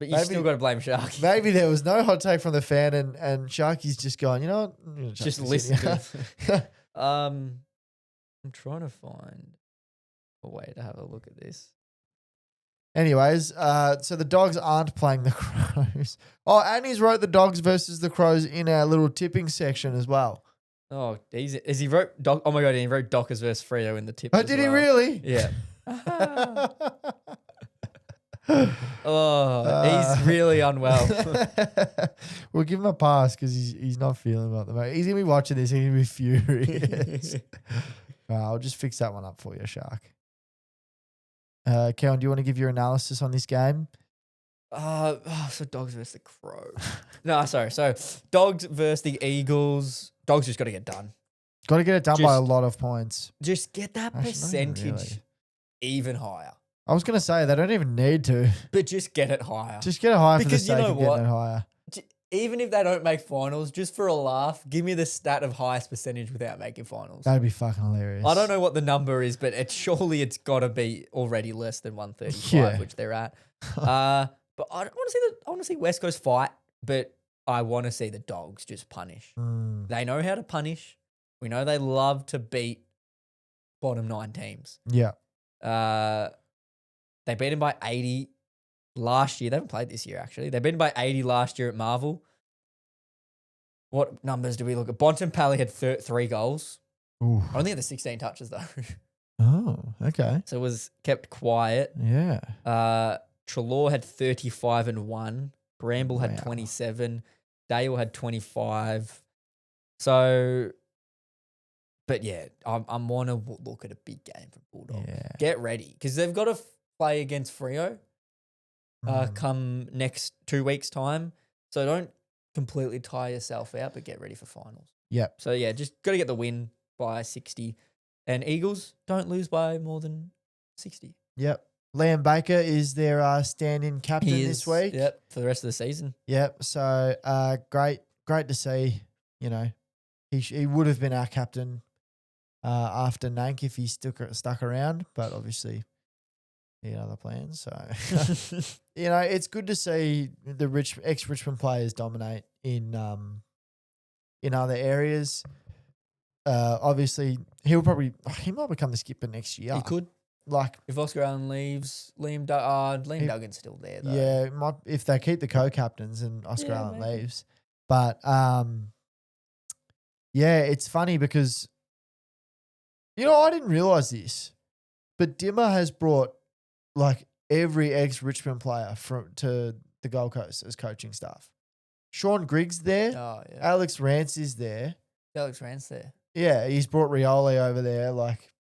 But you maybe- still got to blame Sharky. Maybe there was no hot take from the fan and Sharky's just going, you know what? I'm gonna chuck Just this listen in to here. it. I'm trying to find a way to have a look at this. Anyways, so the Dogs aren't playing the Crows. Oh, and he's wrote the Dogs versus the Crows in our little tipping section as well. Oh, is he wrote Doc? Oh my god, he wrote Dockers versus Freo in the tip. Oh, as did he well. really? Yeah. Oh, he's really unwell. We'll give him a pass because he's not feeling well at the moment. He's gonna be watching this. He's gonna be furious. I'll just fix that one up for you, Shark. Kellen, do you want to give your analysis on this game? So Dogs versus the Crows. No, sorry. So Dogs versus the Eagles. Dogs just got to get done. Got to get it done by a Just- lot of points. Just get that Actually, not even percentage really. even higher. I was gonna say they don't even need to. But just get it higher. Just get it higher Because for you the sake know of getting what? it higher. Even if they don't make finals, just for a laugh, give me the stat of highest percentage without making finals. That'd be fucking hilarious. I don't know what the number is, but surely it's got to be already less than 135, Yeah. which they're at. But I want to see West Coast fight, but I want to see the Dogs just punish. Mm, They know how to punish. We know they love to beat bottom 9 teams. yeah. They beat them by 80 last year. They haven't played this year, actually. They beat them by 80 last year at Marvel. What numbers do we look at? Bontempelli had 3 goals. Ooh. Only had the 16 touches, though. Oh, okay. So it was kept quiet. Yeah. Trelaw had 35 and 1. Bramble had Wow. 27. Dale had 25. So, but yeah, I want to look at a big game for Bulldogs. Yeah. Get ready because they've got to play against Freo Mm. come next 2 weeks' time. So don't completely tire yourself out, but get ready for finals. Yep. So yeah, just got to get the win by 60. And Eagles, don't lose by more than 60. Yep. Liam Baker is their stand-in captain this week. Yep, for the rest of the season. Yep. So great to see. You know, he would have been our captain after Nank if he stuck around, but obviously he had other plans. So you know, it's good to see the ex-Richmond players dominate in other areas. Obviously, he might become the skipper next year. He could. Like, If Oscar Allen leaves, Liam Duggan's still there, though. yeah, it might, if they keep the co-captains and Oscar Yeah, Allen maybe. leaves. But yeah, it's funny because I didn't realize this, but Dimmer has brought like every ex-Richmond player to the Gold Coast as coaching staff. Sean Griggs there, Oh, yeah. Alex Rance is there. Alex Rance there. Yeah, he's brought Rioli over there. Like,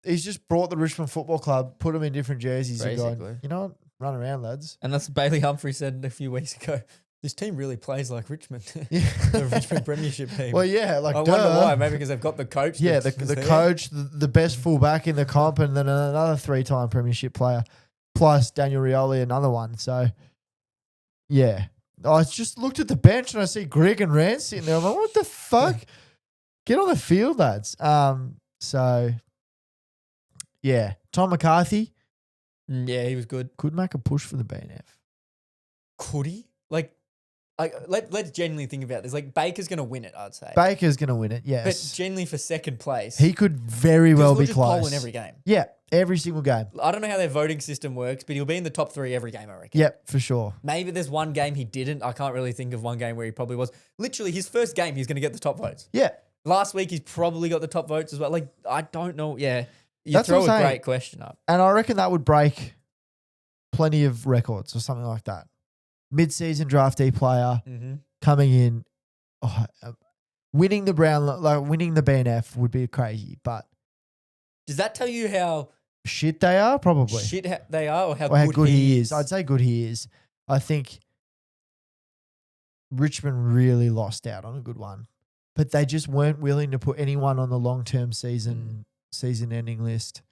he's just brought the Richmond Football Club, put them in different jerseys, and Basically. gone, you know what, run around, lads. And that's what Bailey Humphrey said a few weeks ago. This team really plays like Richmond. Yeah. The Richmond Premiership team. Well, yeah, like, I duh. wonder why. Maybe because they've got the coach. Yeah, that's the there. coach, the best fullback in the comp, and then another 3-time premiership player, plus Daniel Rioli, another one. So, yeah. I just looked at the bench and I see Greg and Rand sitting there. I'm like, what the fuck? Get on the field, lads. So, yeah. Tom McCarthy Yeah, he was good. could make a push for the BNF. Could he? Let's genuinely think about this. Like, Baker's going to win it, I'd say. Baker's going to win it, But yes. genuinely for second place. He could very well be just close. poll in every game. Yeah, every single game. I don't know how their voting system works, but he'll be in the top 3 every game, I reckon. Yep, for sure. Maybe there's one game he didn't. I can't really think of one game where he probably was. Literally, his first game, he's going to get the top votes. Yeah, Last week he's probably got the top votes as well. Like, I don't know. Yeah. You That's throw what I'm a saying. great question up. And I reckon that would break plenty of records or something like that. Mid-season draftee player Mm-hmm. coming in, winning the winning the BNF would be crazy. But Does that tell you how shit they are probably, shit they are or how or how good, good he he is. I'd say good he is. I think Richmond really lost out on a good one, but they just weren't willing to put anyone on the long-term season-ending list.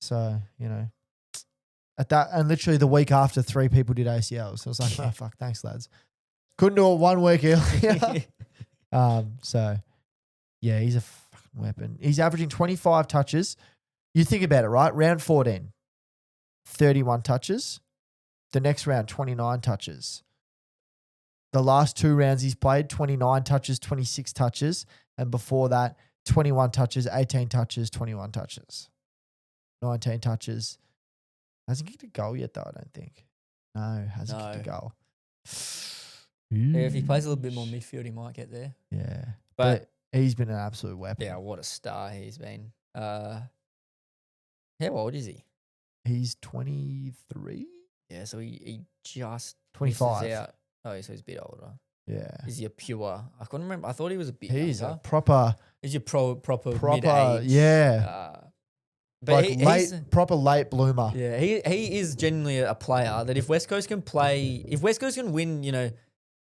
So at that, and literally the week after, 3 people did ACLs. So I was like, oh fuck, thanks lads. Couldn't do it 1 week earlier. So yeah, he's a fucking weapon. He's averaging 25 touches. You think about it, right? Round 14, 31 touches. The next round, 29 touches. The last 2 rounds he's played, 29 touches, 26 touches. And before that, 21 touches, 18 touches, 21 touches. 19 touches. Hasn't kicked a goal yet, though, I don't think. No, hasn't kicked a goal. Yeah, if he plays a little bit more midfield, he might get there. Yeah. But he's been an absolute weapon. yeah, what a star he's been. How old is he? He's 23? Yeah, so he just 25. misses out. Oh, so he's a bit older. Yeah. Is he a pure? I couldn't remember. I thought he was a bit He's younger. a proper, Is he a proper mid-age? yeah. But like he's proper late bloomer. yeah, he is genuinely a player that if West Coast can win,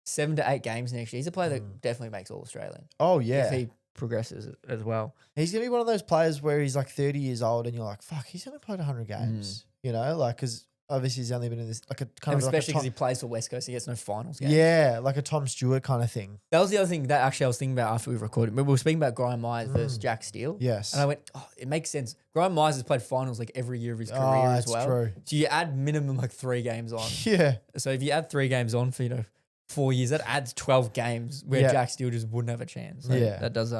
7 to 8 games next year, he's a player that definitely makes All Australian. Oh, yeah. If he progresses as well. He's going to be one of those players where he's like 30 years old and you're like, fuck, he's only played 100 games. Because obviously he's only been in this, like a kind of especially like because he plays for West Coast, he gets no finals games. Yeah, like a Tom Stewart kind of thing. That was the other thing that actually I was thinking about after we recorded. We were speaking about Graham Myers versus Jack Steele. Yes. And I went, oh, it makes sense. Graham Myers has played finals like every year of his career as that's well. true. So you add minimum like 3 games on. Yeah. So if you add 3 games on for, 4 years, that adds 12 games where Jack Steele just wouldn't have a chance. So that does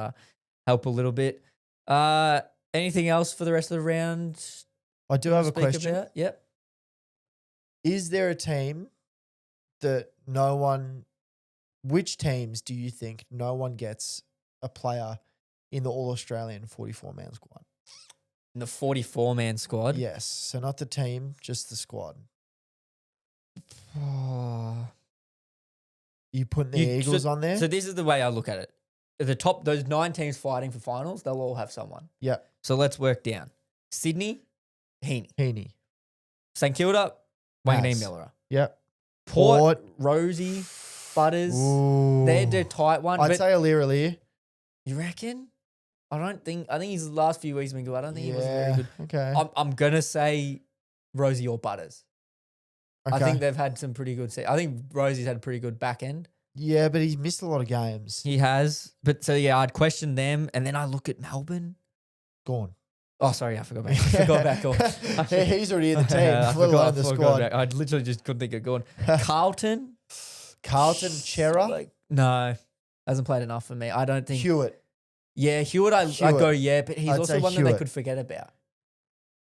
help a little bit. Anything else for the rest of the round? I do have a question. About? Yep. Is there a team that which teams do you think no one gets a player in the All-Australian 44-man squad? In the 44-man squad? Yes. So not the team, just the squad. You putting the Eagles on there? So this is the way I look at it. Those 9 teams fighting for finals, they'll all have someone. Yeah. So let's work down. Sydney, Heaney. St Kilda, Wanganeen Miller. Yep. Port, Rosie, Butters. Ooh. They're a tight one. I'd say Aliir. You reckon? I think his last few weeks have been good. I don't think he was very good. Okay. I'm going to say Rosie or Butters. Okay. I think they've had some pretty good. I think Rosie's had a pretty good back end. Yeah, but he's missed a lot of games. He has. But so, yeah, I'd question them. And then I look at Melbourne. Gone. Oh, sorry, I forgot back. Yeah, he's already in the team. I let alone the squad. back. I literally just couldn't think of going. Carlton, Chera. No, hasn't played enough for me. I don't think. Hewitt. Yeah, Hewitt. I go, but he's also one that they could forget about.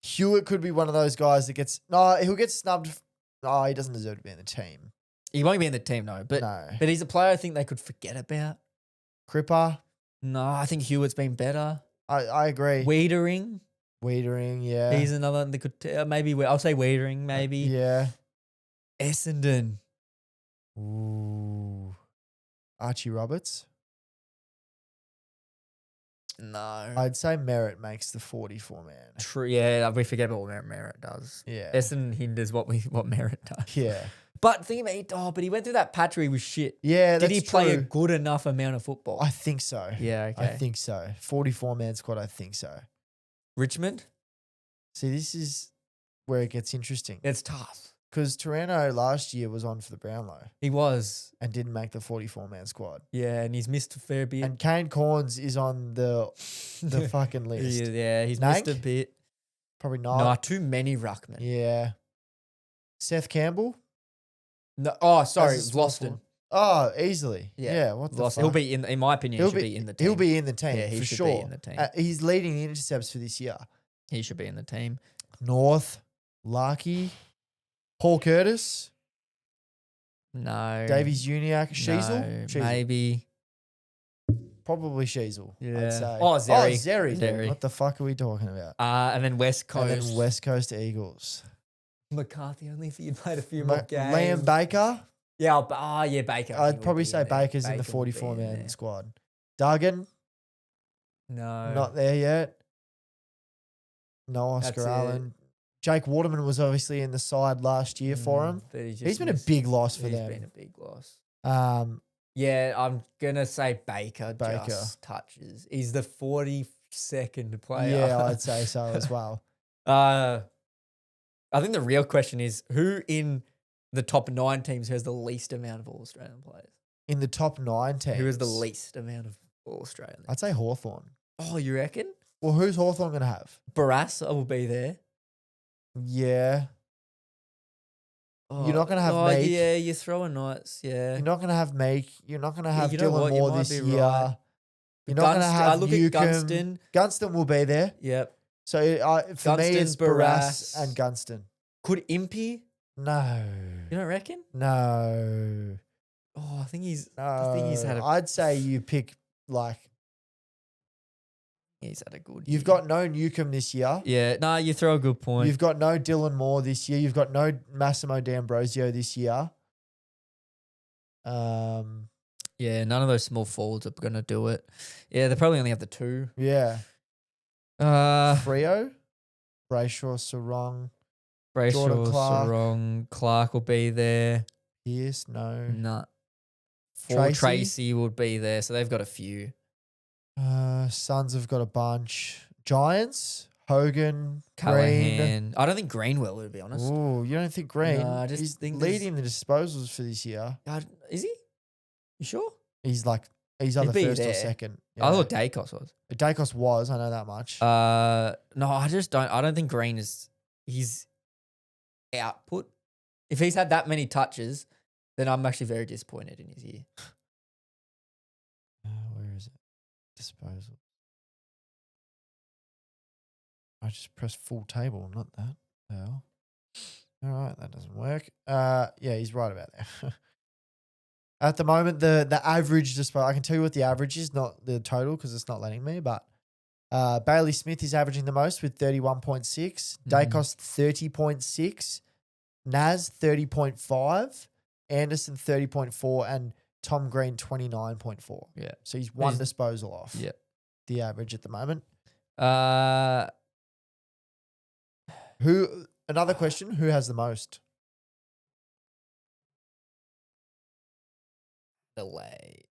Hewitt could be one of those guys that gets he'll get snubbed. No, he doesn't deserve to be in the team. He won't be in the team, no. But he's a player I think they could forget about. Cripper. No, I think Hewitt's been better. I agree. Wiedering, yeah. he's another one that could maybe. I'll say Wiedering, maybe. Yeah. Essendon. Ooh. Archie Roberts. No. I'd say Merritt makes the 44-man. True. Yeah, we forget about what Merritt does. Yeah. Essendon hinders what Merritt does. Yeah. But think about it. But he went through that patch where he was shit. Yeah, Did he play a true. good enough amount of football? I think so. Yeah, okay. I think so. 44-man squad, I think so. Richmond? See, this is where it gets interesting. It's tough. Because Taranto last year was on for the Brownlow. He was. And didn't make the 44-man squad. Yeah, and he's missed a fair bit. And Kane Corns is on the fucking list. Yeah, he's Nank? missed a bit. Probably not. No, too many ruckmen. Yeah. Seth Campbell? No, oh, sorry, As a small Loston. forward. Oh, easily. Yeah, what the Loston. fuck? He'll be in my opinion, he should be in the team. He'll be in the team, Yeah, he for should sure. be in the team. He's leading the intercepts for this year. He should be in the team. North, Larkey, Paul Curtis, No. Davies Uniacke, No, Sheasel? maybe. Probably Sheasel. Yeah. I'd say. Oh, Zeri. Zeri. Then. Zeri. What the fuck are we talking about? And then West Coast. And then West Coast Eagles. McCarthy only if you played a few more games. Liam Baker. Yeah, Baker. I'd probably say Baker's in the 44-man squad. Duggan, No. not there yet. No Oscar That's it. Allen. Jake Waterman was obviously in the side last year for him. But He's been a big loss for He's them. been a big loss. Yeah, I'm going to say Baker just touches. He's the 42nd player. Yeah, I'd say so as well. I think the real question is who in the top 9 teams has the least amount of All-Australian players? In the top 9 teams. Who has the least amount of All-Australian? I'd say Hawthorn. Oh, you reckon? Well, who's Hawthorn going to have? Barassa will be there. Yeah. Oh, You're not going to have Meek. Yeah, you're throwing Knights. Yeah. You're not going to have Meek. You're not going to have you know Dylan what? You Moore might this be year. right. You're not going to have I look at Newcombe. Gunston. Gunston will be there. Yep. So for me, Gunston, it's Barras and Gunston. Could Impey? No. You don't reckon? No. Oh, I think he's. No. I think he's had. I'd say you pick He's had a good. You've year. got no Newcombe this year. Yeah. No, you throw a good point. You've got no Dylan Moore this year. You've got no Massimo D'Ambrosio this year. Yeah, none of those small forwards are going to do it. Yeah, they probably only have the 2. Yeah. Freo, Brayshaw, Sarong, Jordan Brayshaw, Clark. Sarong, Clark will be there. Pierce, no. Nah. Tracy? Tracy would be there, so they've got a few. Suns have got a bunch. Giants, Hogan, Green. Callahan. I don't think Greenwell, to be honest. Ooh, you don't think Green? No, I just He's think there's- leading the disposals for this year. Is he? You sure? He's either be first or there. second. I thought Dacos was. Dacos was. I know that much. No, I just don't. I don't think Green is his output. If he's had that many touches, then I'm actually very disappointed in his year. Where is it? Disposal. I just pressed full table, not that. Hell. All right, that doesn't work. Yeah, he's right about there. At the moment, the average disposal, I can tell you what the average is, not the total because it's not letting me, but Bailey Smith is averaging the most with 31.6, Dacos 30.6, Naz 30.5, Anderson 30.4, and Tom Green 29.4. Yeah. So he's one disposal off the average at the moment. Another question, who has the most?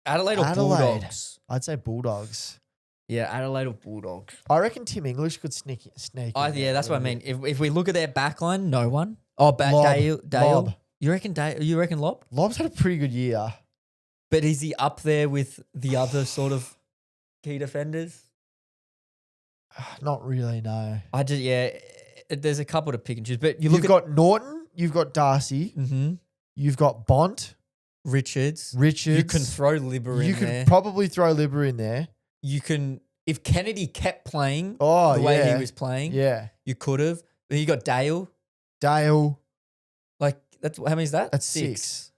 Adelaide or Bulldogs? I'd say Bulldogs. Yeah, Adelaide or Bulldogs. I reckon Tim English could sneak in Yeah, there that's a what I little mean. bit. If we look at their backline, no one. Oh, Lob. Dale. Lob. You reckon Dale? You reckon Lob? Lob's had a pretty good year. But is he up there with the other sort of key defenders? Not really, no. There's a couple to pick and choose. But You've got Norton, you've got Darcy, Mhm. you've got Bont, Richards. Richards. You can throw Libber in You there. could probably throw Libber in there. You can, if Kennedy kept playing Oh, the way yeah. he was playing, Yeah. you could have. Then you got Dale. Dale, Like, that's how many is that? that's 6.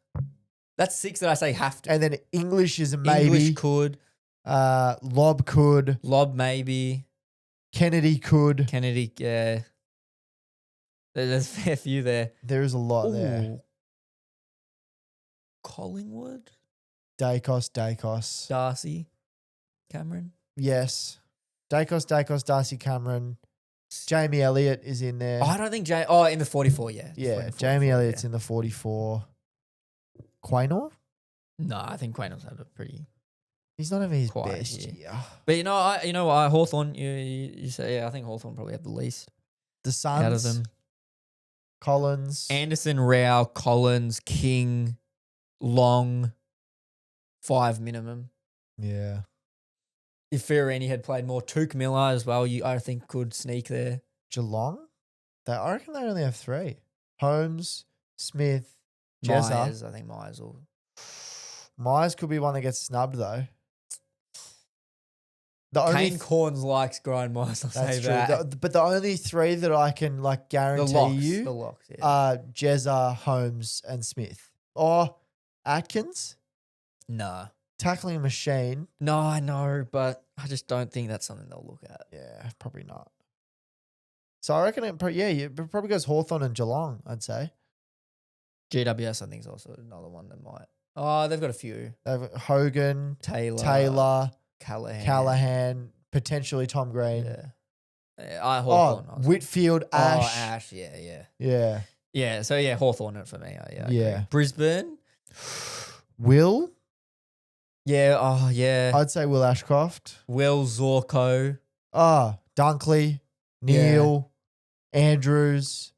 That's 6 that I say have to. And then English is a maybe. English could. Lob could. Lob maybe. Kennedy could. Kennedy, yeah. There's a fair few there. There is a lot there. Ooh. Collingwood? Dacos. Darcy? Cameron? Yes. Dacos, Darcy Cameron. Jamie Elliott is in there. I don't think in the 44, yeah. Yeah, 44, Jamie Elliott's yeah. in the 44. Quaynor? No, I think Quaynor's had a pretty. He's not having his Quiet best year. year. But what? Hawthorn, you say, yeah, I think Hawthorn probably had the least The Suns, out of them. Collins. Anderson, Rao, Collins, King, Long, 5 minimum. Yeah. If Fiorini had played more, Tuke Miller as well, I think could sneak there. Geelong? I reckon they only have 3. Holmes, Smith, Jezza. Myers, I think Myers will. Myers could be one that gets snubbed though. The only Kane Corns likes Grind Myers, I'll that's say true. that. But the only 3 that I can guarantee The you locks, yeah. are Jezza, Holmes, and Smith. Or Atkins? Nah. tackling machine. No, I know, but I just don't think that's something they'll look at. Yeah, probably not. So I reckon it probably goes Hawthorn and Geelong, I'd say. GWS, I think, is also another one that might. Oh, they've got a few. They've Taylor, Callahan, potentially Tom Green. Yeah. Hawthorn. Whitfield, Ash. Oh, Ash, yeah. Yeah. Yeah, so yeah, Hawthorn for me. I agree. Brisbane. Will? Yeah, oh yeah. I'd say Will Ashcroft. Will Zorko. Dunkley, Neil, Andrews,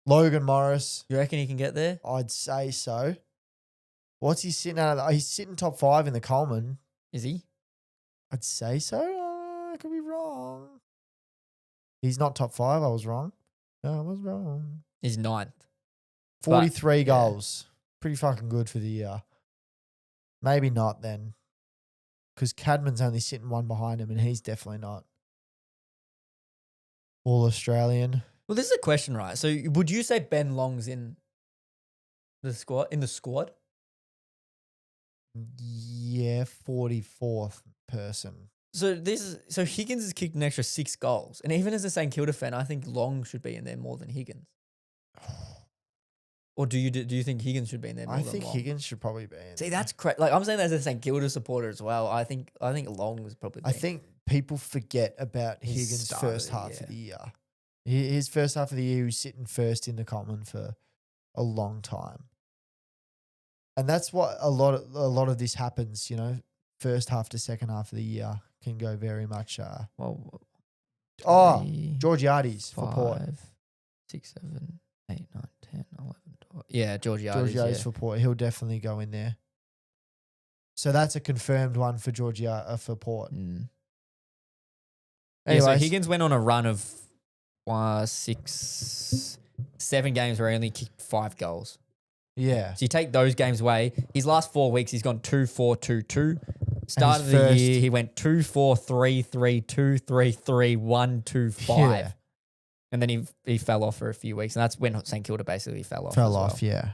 Logan Morris. You reckon he can get there? I'd say so. What's he sitting at? He's sitting top 5 in the Coleman. Is he? I'd say so. I could be wrong. He's not top 5. I was wrong. No, I was wrong. He's 9th. 43 goals. Pretty fucking good for the year. Maybe not then. Because Cadman's only sitting one behind him and he's definitely not. All Australian. Well, this is a question, right? So would you say Ben Long's in the squad? Yeah, 44th person. So Higgins has kicked an extra 6 goals. And even as a St Kilda fan, I think Long should be in there more than Higgins. Or do you think Higgins should be in there more than Long? I think Higgins should probably be in. See, that's crazy. Like I'm saying that as a St Kilda supporter as well. I think Long was probably. I think people forget about Higgins' first half of the year. His first half of the year, he was sitting first in the Coleman for a long time, and that's what a lot of this happens. You know, first half to second half of the year can go very much. Georgiades for Port. 6, 7, 8, 9, 10, 11, 12. Yeah, Georgiades for Port. He'll definitely go in there. So that's a confirmed one for for Port. Mm. Anyways, so Higgins went on a run of 7 games where he only kicked 5 goals. Yeah. So you take those games away. His last 4 weeks, he's gone 2-4-2-2. Start of the year, he went 2-4-3-3, 2-3-3, 1-2-5. Yeah. And then he fell off for a few weeks. And that's when St Kilda basically fell off. Yeah.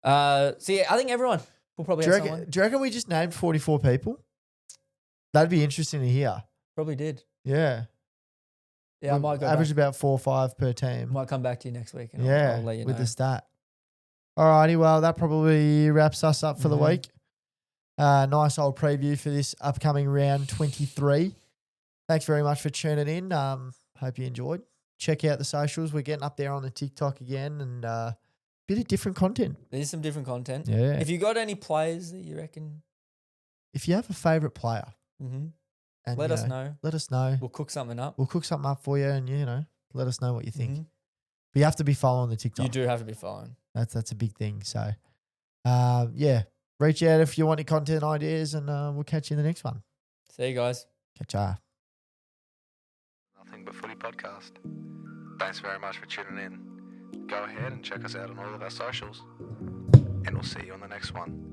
So yeah, I think everyone will probably have someone. Do you reckon we just named 44 people? That'd be interesting to hear. Probably did. Yeah. Yeah, I might go average back. about 4 or 5 per team. Might come back to you next week. And I'll let you know. with the stat. Alrighty, well, that probably wraps us up for the week. Nice old preview for this upcoming round 23. Thanks very much for tuning in. Hope you enjoyed. Check out the socials. We're getting up there on the TikTok again and bit of different content. There's some different content. Yeah. If you got any players that you reckon, if you have a favourite player, and let us know. Let us know. We'll cook something up. We'll cook something up for you, and let us know what you think. But you have to be following the TikTok. You do have to be following. That's a big thing. So, reach out if you want any content ideas, and we'll catch you in the next one. See you guys. Catch ya. Nothing But Footy podcast. Thanks very much for tuning in. Go ahead and check us out on all of our socials, and we'll see you on the next one.